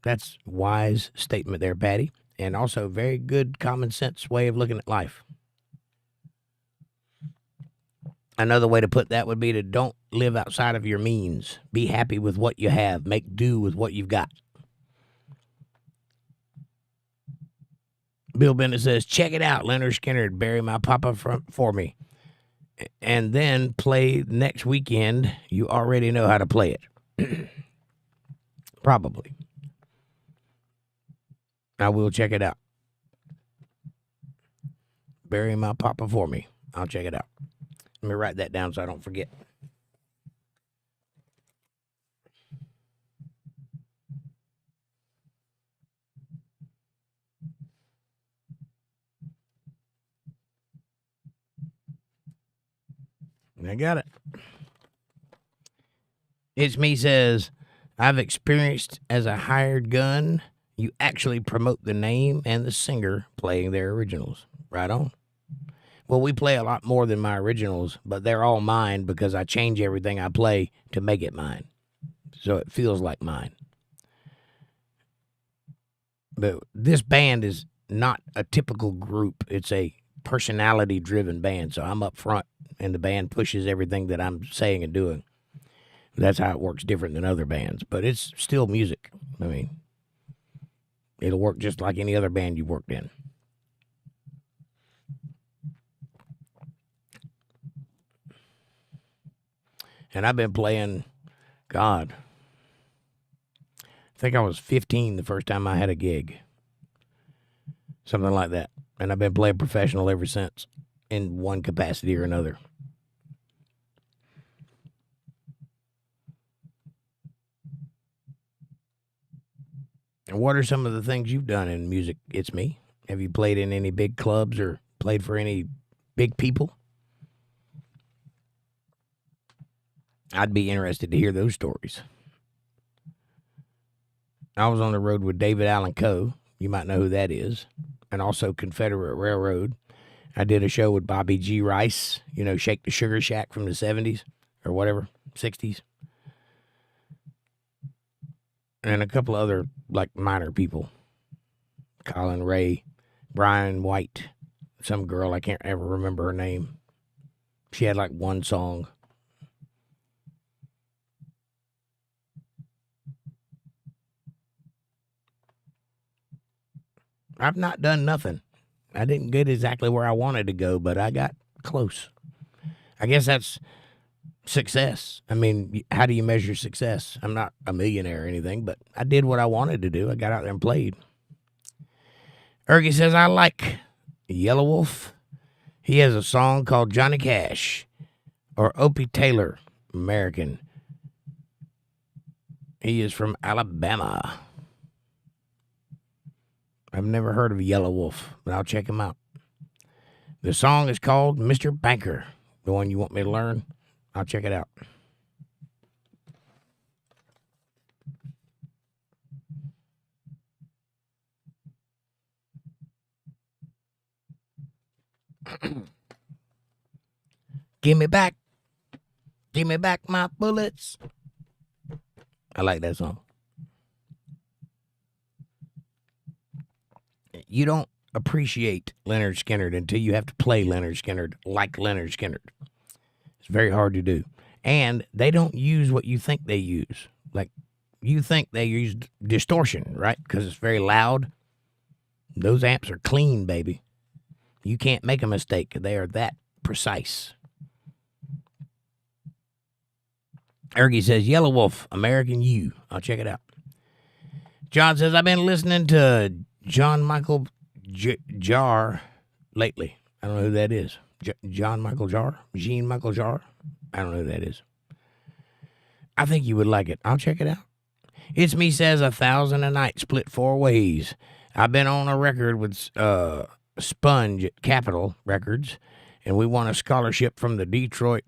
That's a wise statement there, Patty. And also very good common sense way of looking at life. Another way to put that would be to don't live outside of your means. Be happy with what you have. Make do with what you've got. Bill Bennett says, check it out, Leonard Skinner, Bury My Papa for me. And then play next weekend. You already know how to play it. Probably. I will check it out. Bury My Papa for me. I'll check it out. Let me write that down so I don't forget. I got it. It's Me says, I've experienced as a hired gun, you actually promote the name and the singer playing their originals. Right on. Well, we play a lot more than my originals, but they're all mine because I change everything I play to make it mine. So it feels like mine. But this band is not a typical group. It's a personality-driven band. So I'm up front, and the band pushes everything that I'm saying and doing. That's how it works different than other bands. But it's still music. I mean, it'll work just like any other band you worked in. And I've been playing, God, I think I was 15 the first time I had a gig. Something like that. And I've been playing professional ever since in one capacity or another. And what are some of the things you've done in music? It's Me. Have you played in any big clubs or played for any big people? I'd be interested to hear those stories. I was on the road with David Allan Coe. You might know who that is. And also Confederate Railroad. I did a show with Bobby G. Rice, Shake the Sugar Shack from the 70s or whatever, 60s. And a couple of other, minor people. Colin Ray, Brian White, some girl, I can't ever remember her name. She had, one song. I've not done nothing. I didn't get exactly where I wanted to go, but I got close. I guess that's success. I mean, how do you measure success? I'm not a millionaire or anything, but I did what I wanted to do. I got out there and played. Ergie says, I like Yellow Wolf. He has a song called Johnny Cash or Opie Taylor, American. He is from Alabama. I've never heard of Yellow Wolf, but I'll check him out. The song is called Mr. Banker. The one you want me to learn? I'll check it out. Give me back my bullets. I like that song. You don't appreciate Leonard Skinner until you have to play Leonard Skinner like Leonard Skinner. It's very hard to do. And they don't use what you think they use. You think they use distortion, right? Because it's very loud. Those amps are clean, baby. You can't make a mistake. They are that precise. Ergie says, Yellow Wolf, American U. I'll check it out. John says, I've been listening to John Michael Jar lately. I don't know who that is. John Michael Jar? Jean Michael Jar? I don't know who that is. I think you would like it. I'll check it out. It's Me says 1,000 a Night split 4 ways. I've been on a record with Sponge at Capitol Records, and we won a scholarship from the Detroit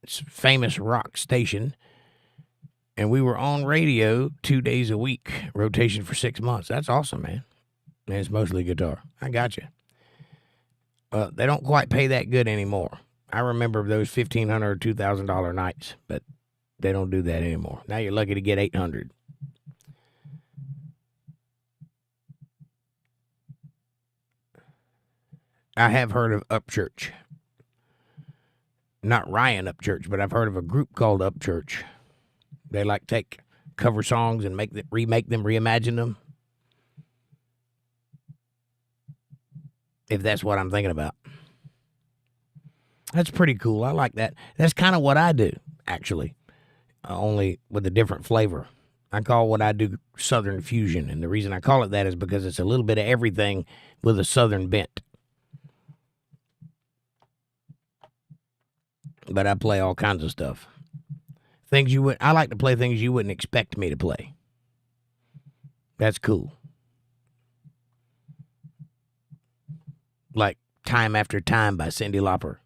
famous rock station, and we were on radio 2 days a week, rotation for 6 months. That's awesome, man. And it's mostly guitar. I got you. They don't quite pay that good anymore. I remember those $1,500 or $2,000 nights, but they don't do that anymore. Now you're lucky to get $800. I have heard of Upchurch. Not Ryan Upchurch, but I've heard of a group called Upchurch. They take cover songs and remake them, reimagine them. If that's what I'm thinking about. That's pretty cool. I like that. That's kind of what I do, actually, only with a different flavor. I call what I do Southern Fusion, and the reason I call it that is because it's a little bit of everything with a Southern bent. But I play all kinds of stuff. I like to play things you wouldn't expect me to play. That's cool. Like Time After Time by Cyndi Lauper.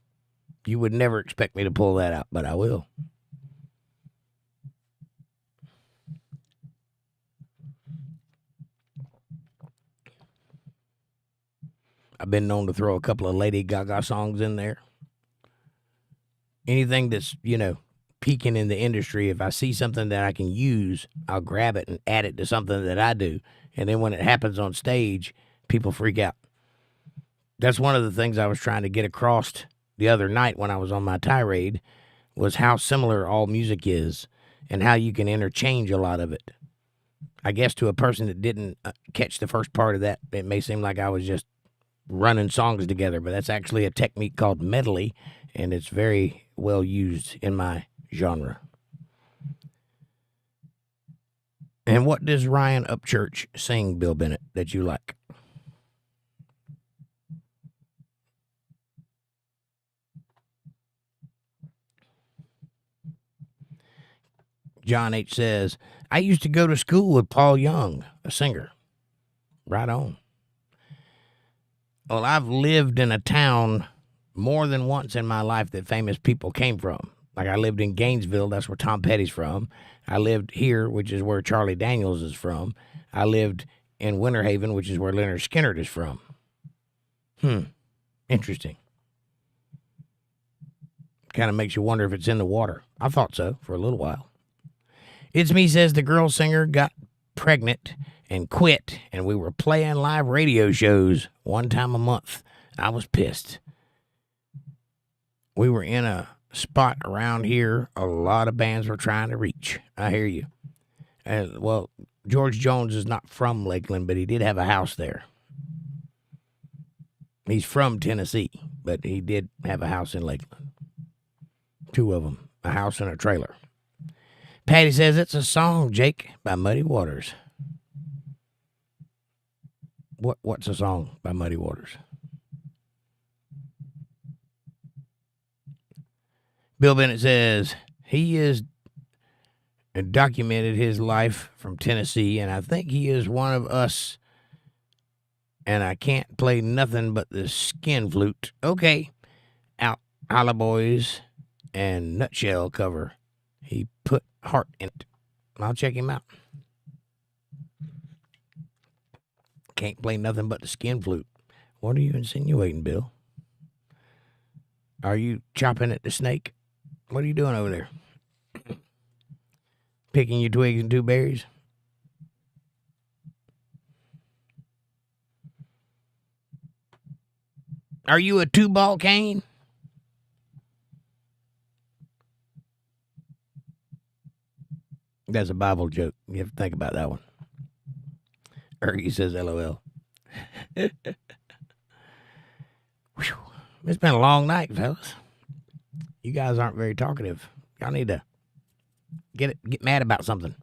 You would never expect me to pull that out, but I will. I've been known to throw a couple of Lady Gaga songs in there. Anything that's, peaking in the industry, if I see something that I can use, I'll grab it and add it to something that I do. And then when it happens on stage, people freak out. That's one of the things I was trying to get across the other night when I was on my tirade, was how similar all music is and how you can interchange a lot of it. I guess to a person that didn't catch the first part of that, it may seem like I was just running songs together, but that's actually a technique called medley, and it's very well used in my genre. And what does Ryan Upchurch sing, Bill Bennett, that you like? John H. says, I used to go to school with Paul Young, a singer. Right on. Well, I've lived in a town more than once in my life that famous people came from. Like I lived in Gainesville, that's where Tom Petty's from. I lived here, which is where Charlie Daniels is from. I lived in Winter Haven, which is where Leonard Skinner is from. Interesting. Kind of makes you wonder if it's in the water. I thought so for a little while. It's Me says the girl singer got pregnant and quit, and we were playing live radio shows one time a month. I was pissed. We were in a spot around here a lot of bands were trying to reach. I hear you. Well, George Jones is not from Lakeland, but he did have a house there. He's from Tennessee, but he did have a house in Lakeland. 2 of them, a house and a trailer. Patty says it's a song, Jake, by Muddy Waters. What's a song by Muddy Waters? Bill Bennett says he is documented his life from Tennessee, and I think he is one of us, and I can't play nothing but the skin flute. Okay, Holla Boys and Nutshell cover. He put heart in it. I'll check him out. Can't play nothing but the skin flute. What are you insinuating, Bill? Are you chopping at the snake? What are you doing over there? Picking your twigs and 2 berries? Are you a 2-ball cane? That's a Bible joke. You have to think about that one. Ergie says LOL. It's been a long night, fellas. You guys aren't very talkative. Y'all need to get mad about something.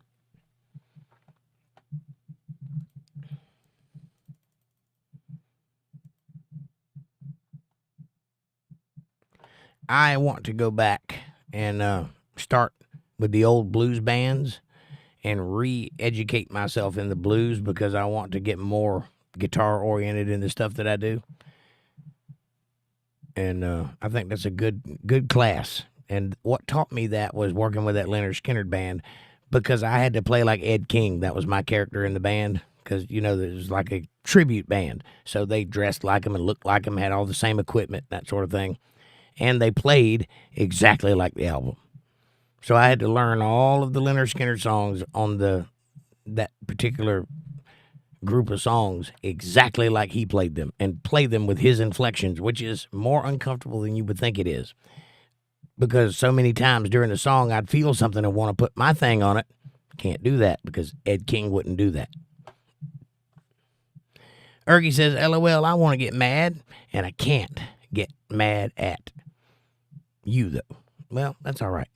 I want to go back and start with the old blues bands and re-educate myself in the blues because I want to get more guitar-oriented in the stuff that I do. And I think that's a good class. And what taught me that was working with that Leonard Skinner band because I had to play like Ed King. That was my character in the band because, it was like a tribute band. So they dressed like him and looked like him, had all the same equipment, that sort of thing. And they played exactly like the album. So I had to learn all of the Leonard Skinner songs on that particular group of songs exactly like he played them and play them with his inflections, which is more uncomfortable than you would think it is. Because so many times during the song, I'd feel something and want to put my thing on it. Can't do that because Ed King wouldn't do that. Ergie says, LOL, I want to get mad, and I can't get mad at you, though. Well, that's all right.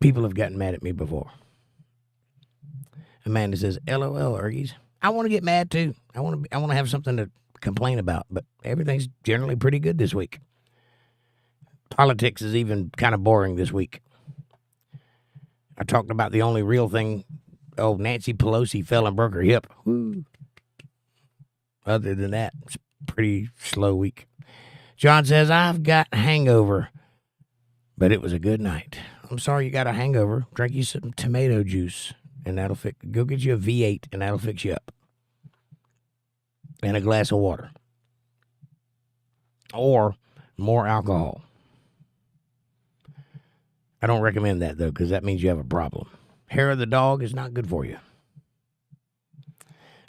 People have gotten mad at me before. Amanda says, LOL, Ergies. I want to get mad, too. I want to have something to complain about, but everything's generally pretty good this week. Politics is even kind of boring this week. I talked about the only real thing. Oh, Nancy Pelosi fell and broke her hip. Woo. Other than that, it's a pretty slow week. John says, I've got a hangover, but it was a good night. I'm sorry you got a hangover. Drink you some tomato juice, and that'll go get you a V8, and that'll fix you up. and a glass of water. Or more alcohol. I don't recommend that, though, because that means you have a problem. Hair of the dog is not good for you.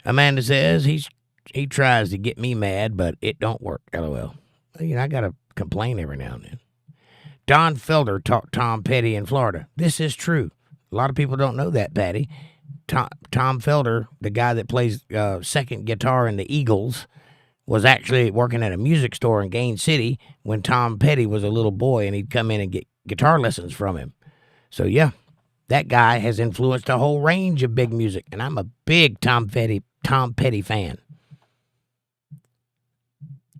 Amanda says he tries to get me mad, but it don't work. LOL. I got to complain every now and then. Don Felder taught Tom Petty in Florida. This is true. A lot of people don't know that, Patty. Tom Felder, the guy that plays second guitar in the Eagles, was actually working at a music store in Gaines City when Tom Petty was a little boy, and he'd come in and get guitar lessons from him. So, yeah, that guy has influenced a whole range of big music, and I'm a big Tom Petty fan.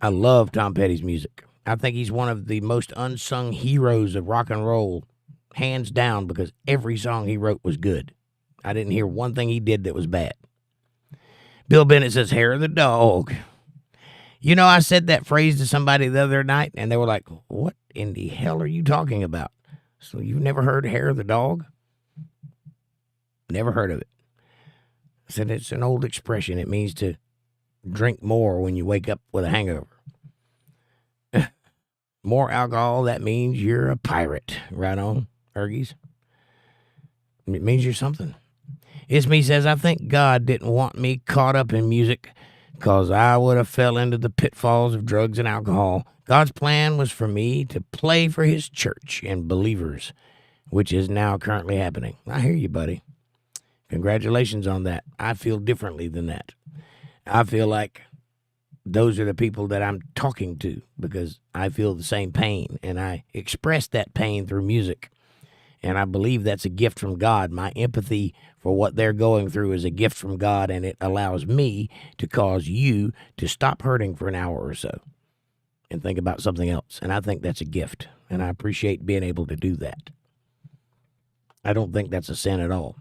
I love Tom Petty's music. I think he's one of the most unsung heroes of rock and roll, hands down, because every song he wrote was good. I didn't hear one thing he did that was bad. Bill Bennett says, hair of the dog. I said that phrase to somebody the other night, and they were like, what in the hell are you talking about? So you've never heard hair of the dog? Never heard of it. I said, it's an old expression. It means to drink more when you wake up with a hangover. More alcohol, that means you're a pirate. Right on, Ergies. It means you're something. It's Me says, I think God didn't want me caught up in music because I would have fell into the pitfalls of drugs and alcohol. God's plan was for me to play for his church and believers, which is now currently happening. I hear you, buddy. Congratulations on that. I feel differently than that. I feel like those are the people that I'm talking to because I feel the same pain, and I express that pain through music. And I believe that's a gift from God. My empathy for what they're going through is a gift from God, and it allows me to cause you to stop hurting for an hour or so and think about something else. And I think that's a gift, and I appreciate being able to do that. I don't think that's a sin at all.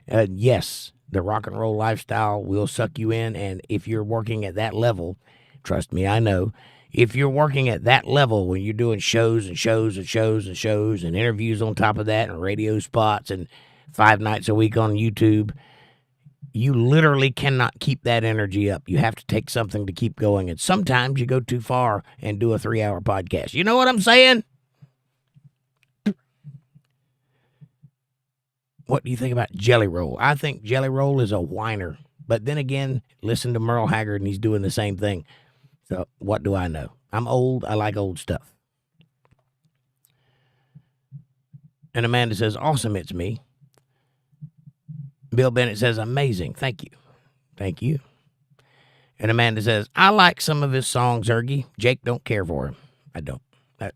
Yes, the rock and roll lifestyle will suck you in, and if you're working at that level, trust me, I know, if you're working at that level when you're doing shows and shows and shows and shows and interviews on top of that and radio spots and 5 nights a week on YouTube, you literally cannot keep that energy up. You have to take something to keep going, and sometimes you go too far and do a 3-hour podcast. You know what I'm saying? What do you think about Jelly Roll? I think Jelly Roll is a whiner. But then again, listen to Merle Haggard, and he's doing the same thing. So what do I know? I'm old. I like old stuff. And Amanda says, awesome, it's me. Bill Bennett says, amazing. Thank you. Thank you. And Amanda says, I like some of his songs, Ergie. Jake don't care for him. I don't.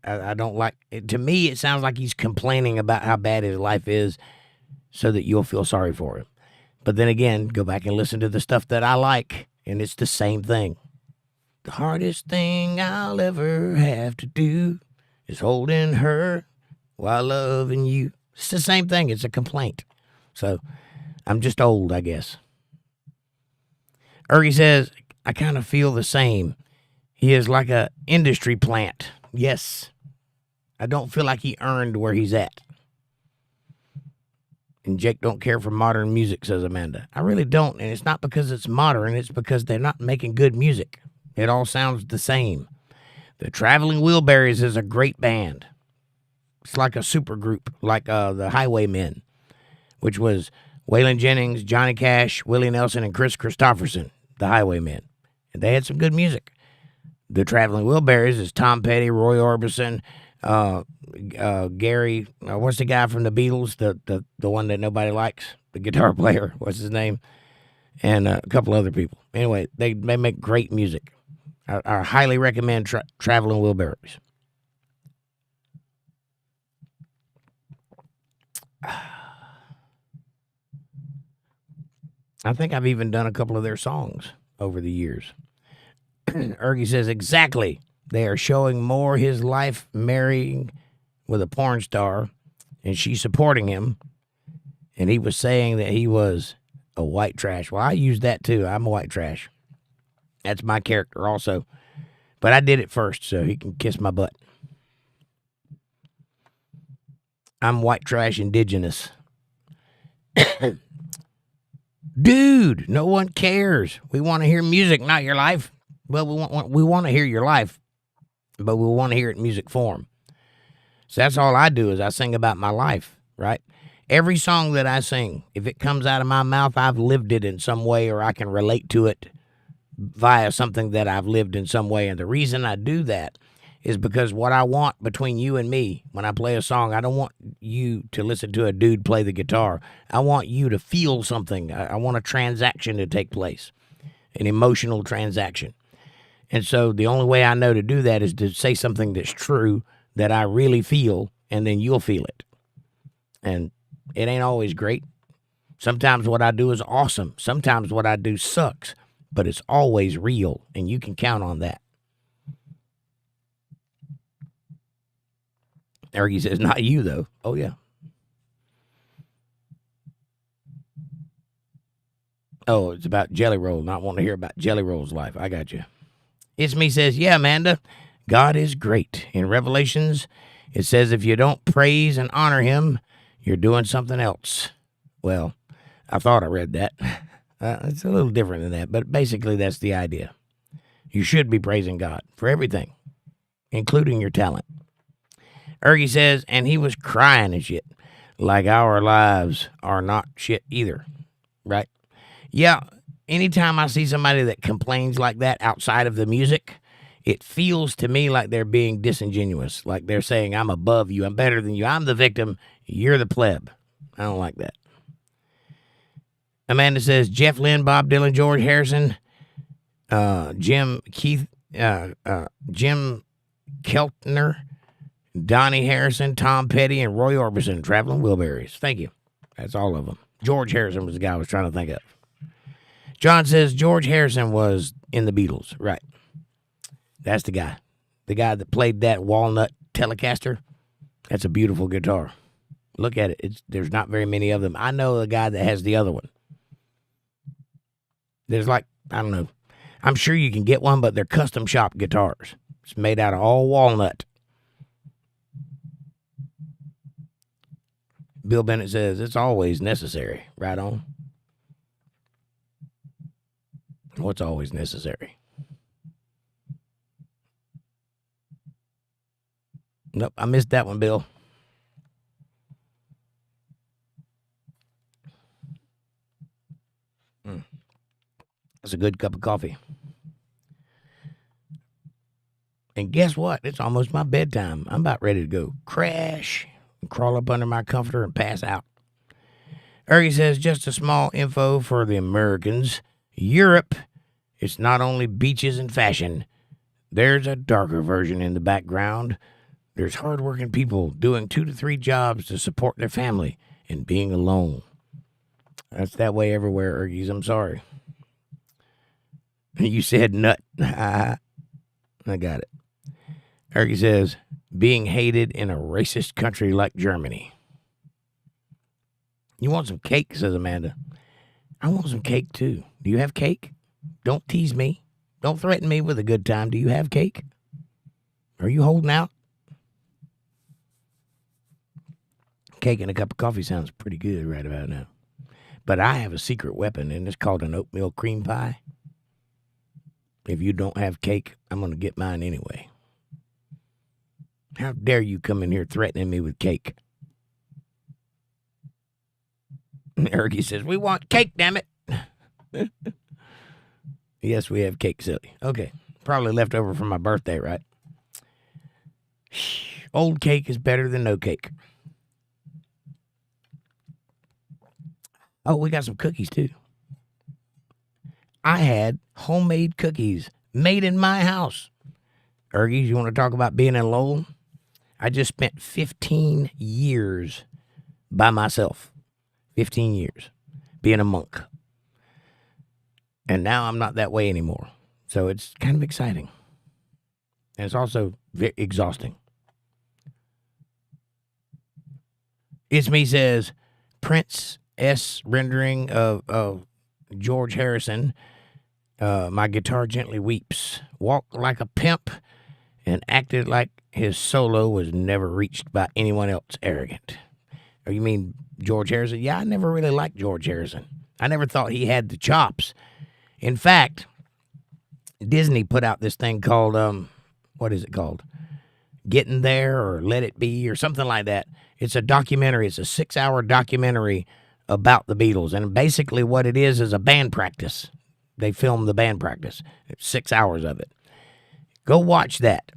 I don't like it. To me, it sounds like he's complaining about how bad his life is so that you'll feel sorry for him. But then again, go back and listen to the stuff that I like, and it's the same thing. The hardest thing I'll ever have to do is holding her while loving you. It's the same thing. It's a complaint. So I'm just old, I guess. Ergie says, I kind of feel the same. He is like a industry plant. Yes. I don't feel like he earned where he's at. And Jake don't care for modern music, says Amanda. I really don't, and it's not because it's modern. It's because they're not making good music. It all sounds the same. The Traveling Wilburys is a great band. It's like a super group, like the Highwaymen, which was Waylon Jennings, Johnny Cash, Willie Nelson, and Chris Christopherson, the Highwaymen. And they had some good music. The Traveling Wilburys is Tom Petty, Roy Orbison, Gary, what's the guy from the Beatles, the one that nobody likes, the guitar player, what's his name, and a couple other people. Anyway, they make great music. I highly recommend Traveling Wilburys. I think I've even done a couple of their songs over the years. Ergie says, exactly. They are showing more his life marrying with a porn star, and she's supporting him. And he was saying that he was a white trash. Well, I use that too. I'm a white trash. That's my character also. But I did it first, so he can kiss my butt. I'm white trash indigenous. Dude, no one cares. We want to hear music, not your life. Well, we want to hear your life, but we want to hear it in music form. So that's all I do is I sing about my life, right? Every song that I sing, if it comes out of my mouth, I've lived it in some way or I can relate to it via something that I've lived in some way. And the reason I do that is because what I want between you and me when I play a song, I don't want you to listen to a dude play the guitar. I want you to feel something. I want a transaction to take place, an emotional transaction. And so the only way I know to do that is to say something that's true that I really feel, and then you'll feel it. And it ain't always great. Sometimes what I do is awesome. Sometimes what I do sucks, but it's always real, and you can count on that. Ergie says, not you, though. Oh, yeah. Oh, it's about Jelly Roll, not wanting to hear about Jelly Roll's life. I got you. It's Me says, yeah, Amanda, God is great. In Revelations, it says if you don't praise and honor him, you're doing something else. Well, I thought I read that. It's a little different than that, but basically that's the idea. You should be praising God for everything, including your talent. Ergie says, and he was crying and shit, like our lives are not shit either, right? Yeah, anytime I see somebody that complains like that outside of the music, it feels to me like they're being disingenuous, like they're saying, I'm above you, I'm better than you, I'm the victim, you're the pleb. I don't like that. Amanda says, Jeff Lynne, Bob Dylan, George Harrison, Jim Keltner, Donnie Harrison, Tom Petty, and Roy Orbison, Traveling Wilburys. Thank you. That's all of them. George Harrison was the guy I was trying to think of. John says George Harrison was in the Beatles. Right. That's the guy. The guy that played that walnut Telecaster. That's a beautiful guitar. Look at it. There's not very many of them. I know a guy that has the other one. There's like, I don't know. I'm sure you can get one, but they're custom shop guitars. It's made out of all walnut. Bill Bennett says, it's always necessary. Right on. What's always necessary? Nope, I missed that one, Bill. That's a good cup of coffee. And guess what? It's almost my bedtime. I'm about ready to go crash and crawl up under my comforter and pass out. Ergie says, just a small info for the Americans. Europe, it's not only beaches and fashion. There's a darker version in the background. There's hardworking people doing 2 to 3 jobs to support their family and being alone. That's that way everywhere, Ergies. I'm sorry. You said nut. I got it. Ergie says, being hated in a racist country like Germany. You want some cake, says Amanda. I want some cake, too. Do you have cake? Don't tease me. Don't threaten me with a good time. Do you have cake? Are you holding out? Cake and a cup of coffee sounds pretty good right about now. But I have a secret weapon, and it's called an oatmeal cream pie. If you don't have cake, I'm going to get mine anyway. How dare you come in here threatening me with cake? Ergie says, we want cake, damn it. Yes, we have cake, silly. Okay. Probably left over from my birthday, right? Old cake is better than no cake. Oh, we got some cookies, too. I had homemade cookies made in my house. Ergies, you want to talk about being alone? I just spent 15 years by myself. 15 years being a monk. And now I'm not that way anymore. So it's kind of exciting. And it's also exhausting. It's Me says, Prince S rendering of George Harrison, my guitar gently weeps, walked like a pimp, and acted like his solo was never reached by anyone else arrogant. Or you mean George Harrison? Yeah, I never really liked George Harrison. I never thought he had the chops. In fact, Disney put out this thing called, what is it called? Getting There or Let It Be or something like that. It's a documentary. It's a 6-hour documentary about the Beatles. And basically what it is a band practice. They filmed the band practice. It's 6 hours of it. Go watch that.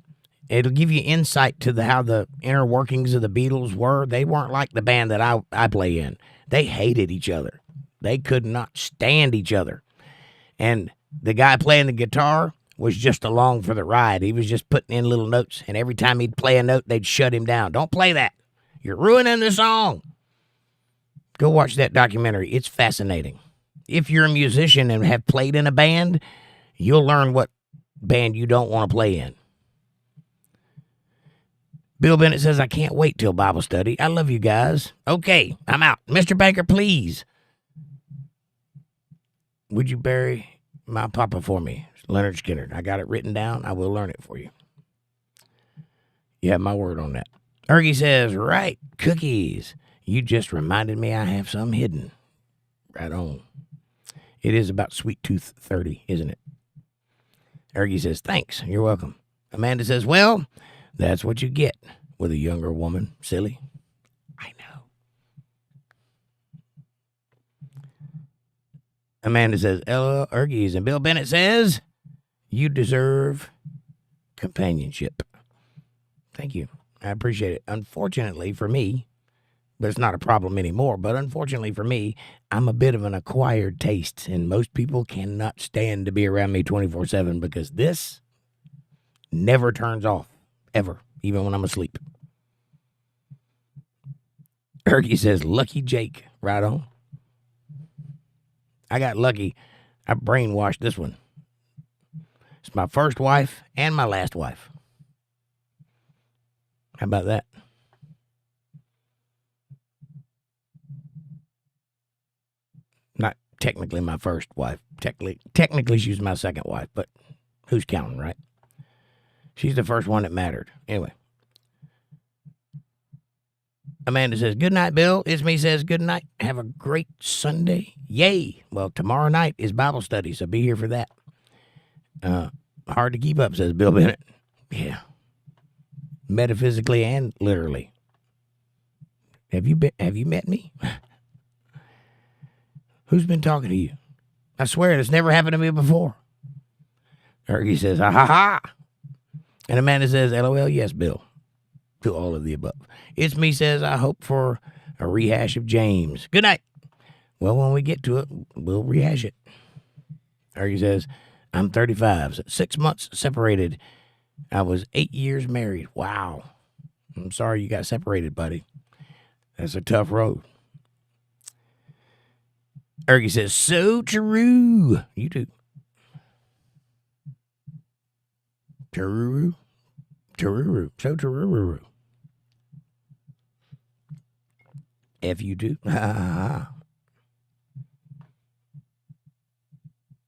It'll give you insight to how the inner workings of the Beatles were. They weren't like the band that I play in. They hated each other. They could not stand each other. And the guy playing the guitar was just along for the ride. He was just putting in little notes, and every time he'd play a note, they'd shut him down. Don't play that. You're ruining the song. Go watch that documentary. It's fascinating. If you're a musician and have played in a band, you'll learn what band you don't want to play in. Bill Bennett says, I can't wait till Bible study. I love you guys. Okay, I'm out. Mr. Baker, please. Would you bury my papa for me? Leonard Skinner. I got it written down. I will learn it for you. You have my word on that. Ergie says, right, cookies. You just reminded me I have some hidden. Right on. It is about Sweet Tooth 30, isn't it? Ergie says, thanks. You're welcome. Amanda says, well, that's what you get with a younger woman, silly. I know. Amanda says, LOL, Ergies. And Bill Bennett says, you deserve companionship. Thank you. I appreciate it. Unfortunately for me, but it's not a problem anymore, but unfortunately for me, I'm a bit of an acquired taste, and most people cannot stand to be around me 24/7 because this never turns off, ever, even when I'm asleep. Ergie says, lucky Jake. Right on. I got lucky. I brainwashed this one. It's my first wife and my last wife. How about that? Not technically my first wife. Technically she's my second wife, but who's counting, right? She's the first one that mattered. Anyway. Amanda says, good night, Bill. Isme says, good night. Have a great Sunday. Yay. Well, tomorrow night is Bible study, so be here for that. Hard to keep up, says Bill Bennett. Yeah. Metaphysically and literally. Have you met me? Who's been talking to you? I swear it's never happened to me before. Ergie says, ha ha ha. And Amanda says, LOL, yes, Bill. To all of the above. It's me says, I hope for a rehash of James. Good night. Well, when we get to it, we'll rehash it. Ergie says, I'm 35, 6 months separated. I was 8 years married. Wow. I'm sorry you got separated, buddy. That's a tough road. Ergie says, so true. You too. True. So true. F you too.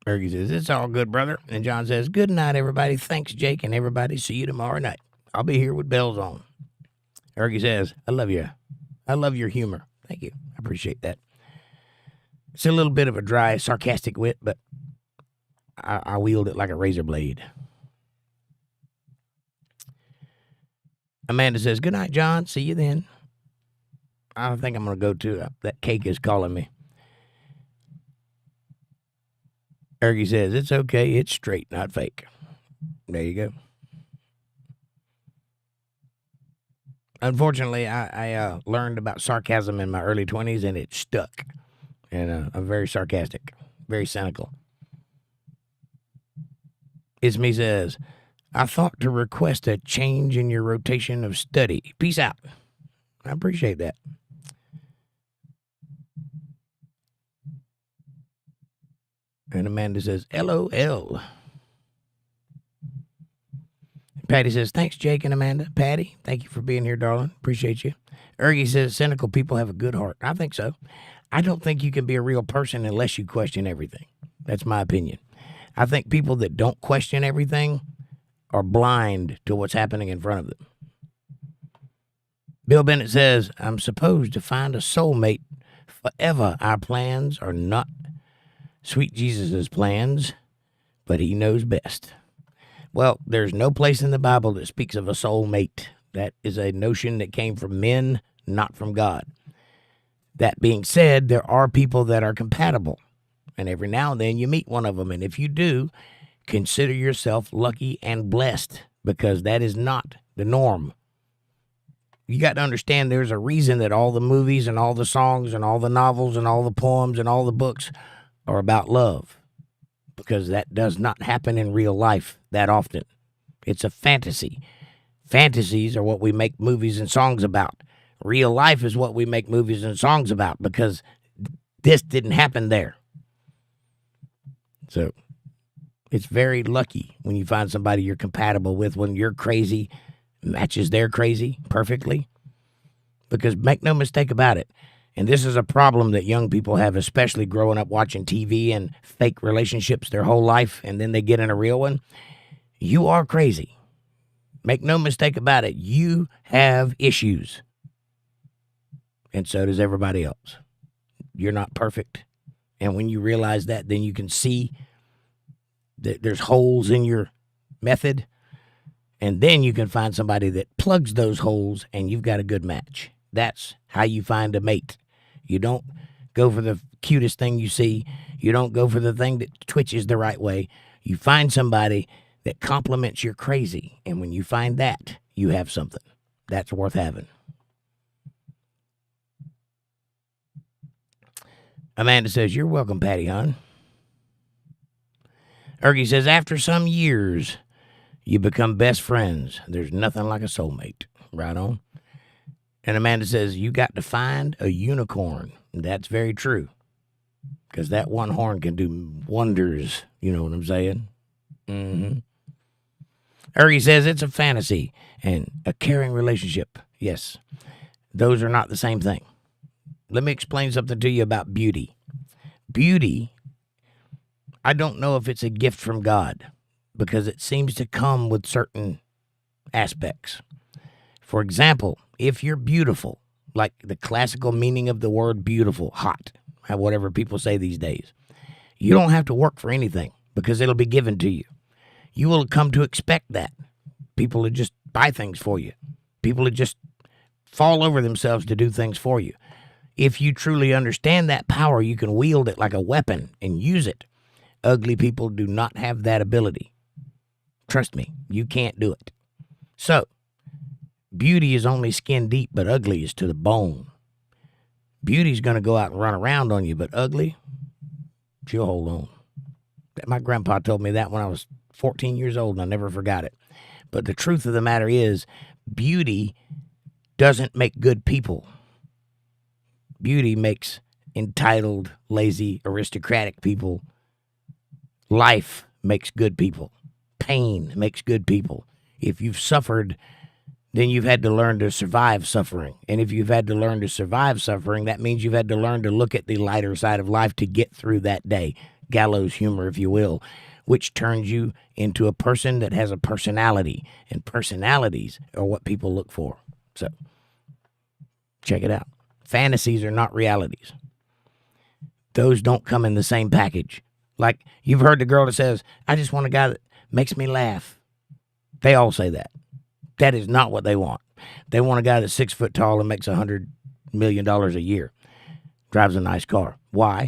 Ergie says, it's all good, brother. And John says, good night, everybody. Thanks, Jake, and everybody. See you tomorrow night. I'll be here with bells on. Ergie says, I love you. I love your humor. Thank you. I appreciate that. It's a little bit of a dry, sarcastic wit, but I wield it like a razor blade. Amanda says, good night, John. See you then. I think I'm going to go to that cake is calling me. Ergie says, it's okay. It's straight, not fake. There you go. Unfortunately, I learned about sarcasm in my early 20s, and it stuck. And I'm very sarcastic, very cynical. It's me says, I thought to request a change in your rotation of study. Peace out. I appreciate that. And Amanda says, LOL. Patty says, thanks, Jake and Amanda. Patty, thank you for being here, darling. Appreciate you. Ergie says, cynical people have a good heart. I think so. I don't think you can be a real person unless you question everything. That's my opinion. I think people that don't question everything are blind to what's happening in front of them. Bill Bennett says, I'm supposed to find a soulmate forever. Our plans are not Sweet Jesus' plans, but he knows best. Well, there's no place in the Bible that speaks of a soulmate. That is a notion that came from men, not from God. That being said, there are people that are compatible, and every now and then you meet one of them. And if you do, consider yourself lucky and blessed, because that is not the norm. You got to understand there's a reason that all the movies and all the songs and all the novels and all the poems and all the books are about love, because that does not happen in real life that often. It's a fantasy. Fantasies are what we make movies and songs about. Real life is what we make movies and songs about, because this didn't happen there. So it's very lucky when you find somebody you're compatible with, when your crazy matches their crazy perfectly. Because make no mistake about it, and this is a problem that young people have, especially growing up watching TV and fake relationships their whole life, and then they get in a real one. You are crazy. Make no mistake about it. You have issues. And so does everybody else. You're not perfect. And when you realize that, then you can see that there's holes in your method. And then you can find somebody that plugs those holes, and you've got a good match. That's how you find a mate. You don't go for the cutest thing you see. You don't go for the thing that twitches the right way. You find somebody that complements your crazy. And when you find that, you have something that's worth having. Amanda says, "You're welcome, Patty, hon." Ergie says, "After some years, you become best friends. There's nothing like a soulmate." Right on. And Amanda says, "You got to find a unicorn." That's very true, because that one horn can do wonders. You know what I'm saying? Mm-hmm. Ergie says, "It's a fantasy and a caring relationship." Yes, those are not the same thing. Let me explain something to you about beauty. Beauty, I don't know if it's a gift from God, because it seems to come with certain aspects. For example, if you're beautiful, like the classical meaning of the word beautiful, hot, whatever people say these days, you don't have to work for anything, because it'll be given to you. You will come to expect that. People will just buy things for you. People will just fall over themselves to do things for you. If you truly understand that power, you can wield it like a weapon and use it. Ugly people do not have that ability. Trust me, you can't do it. So, beauty is only skin deep, but ugly is to the bone. Beauty's going to go out and run around on you, but ugly, she'll hold on. My grandpa told me that when I was 14 years old, and I never forgot it. But the truth of the matter is, beauty doesn't make good people. Beauty makes entitled, lazy, aristocratic people. Life makes good people. Pain makes good people. If you've suffered, then you've had to learn to survive suffering. And if you've had to learn to survive suffering, that means you've had to learn to look at the lighter side of life to get through that day. Gallows humor, if you will, which turns you into a person that has a personality. And personalities are what people look for. So, check it out. Fantasies are not realities. Those don't come in the same package. Like, you've heard the girl that says, "I just want a guy that makes me laugh." They all say that. That is not what they want. They want a guy that's 6 foot tall and makes $100 million a year. Drives a nice car. Why?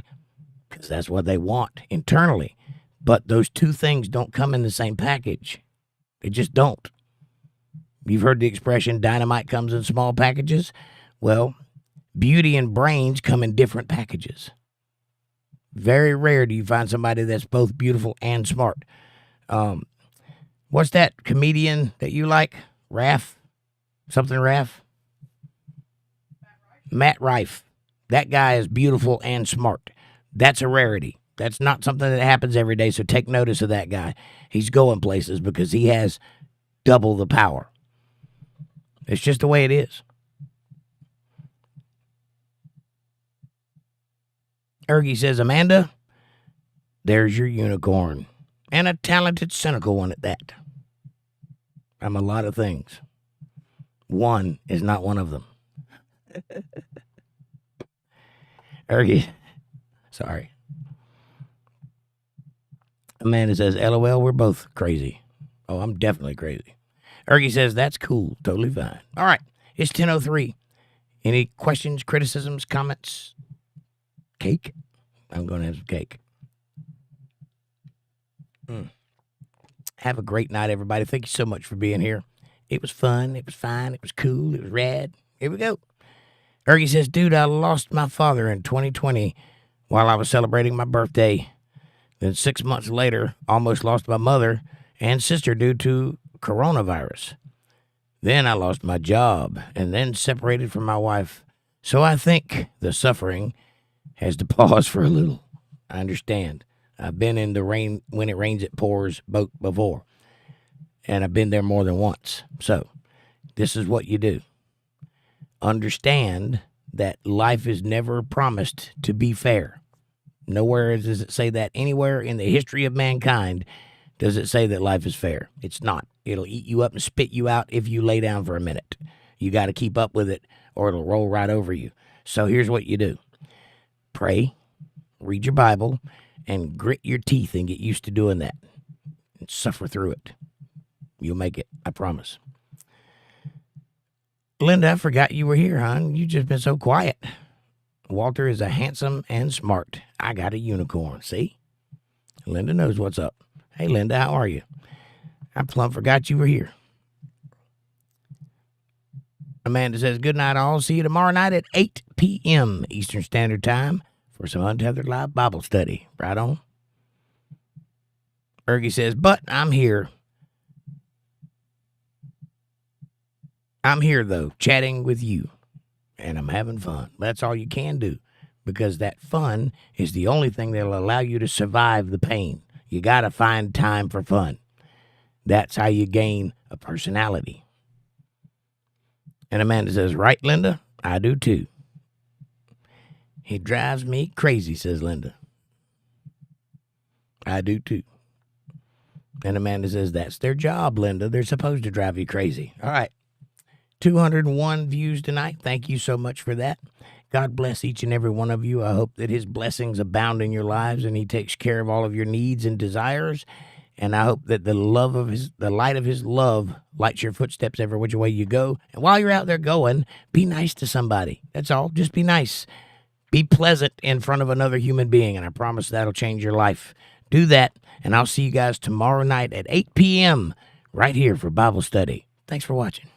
Because that's what they want internally. But those two things don't come in the same package. They just don't. You've heard the expression, dynamite comes in small packages. Well, beauty and brains come in different packages. Very rare do you find somebody that's both beautiful and smart. What's that comedian that you like? Raff? Something Raff? Matt Rife. That guy is beautiful and smart. That's a rarity. That's not something that happens every day, so take notice of that guy. He's going places because he has double the power. It's just the way it is. Ergie says, "Amanda, there's your unicorn. And a talented, cynical one at that. I'm a lot of things. One is not one of them." Ergie, sorry. Amanda says, LOL, we're both crazy. Oh, I'm definitely crazy. Ergie says, that's cool. Totally fine. All right. It's 10:03. Any questions, criticisms, comments? Cake? I'm going to have some cake. Have a great night, everybody. Thank you so much for being here. It was fun. It was fine. It was cool. It was rad. Here we go. Ergie says, dude, I lost my father in 2020 while I was celebrating my birthday. Then 6 months later, almost lost my mother and sister due to coronavirus. Then I lost my job and then separated from my wife. So I think the suffering has to pause for a little. I understand. I've been in the rain, when it rains, it pours boat before. And I've been there more than once. So this is what you do. Understand that life is never promised to be fair. Nowhere does it say that anywhere in the history of mankind does it say that life is fair. It's not. It'll eat you up and spit you out if you lay down for a minute. You got to keep up with it or it'll roll right over you. So here's what you do. Pray, read your Bible, and grit your teeth and get used to doing that. And suffer through it. You'll make it. I promise. Linda, I forgot you were here, hon. You've just been so quiet. Walter is a handsome and smart. I got a unicorn. See? Linda knows what's up. Hey, Linda, how are you? I plumb forgot you were here. Amanda says, good night, all. See you tomorrow night at 8 p.m. Eastern Standard Time for some Untethered Live Bible study. Right on. Ergie says, but I'm here. I'm here, though, chatting with you, and I'm having fun. That's all you can do, because that fun is the only thing that'll allow you to survive the pain. You got to find time for fun. That's how you gain a personality. And Amanda says, right, Linda? I do, too. He drives me crazy, says Linda. I do, too. And Amanda says, that's their job, Linda. They're supposed to drive you crazy. All right. 201 views tonight. Thank you so much for that. God bless each and every one of you. I hope that his blessings abound in your lives and he takes care of all of your needs and desires. And I hope that the light of his love lights your footsteps every which way you go. And while you're out there going, be nice to somebody. That's all. Just be nice. Be pleasant in front of another human being. And I promise that'll change your life. Do that. And I'll see you guys tomorrow night at 8 p.m. right here for Bible study. Thanks for watching.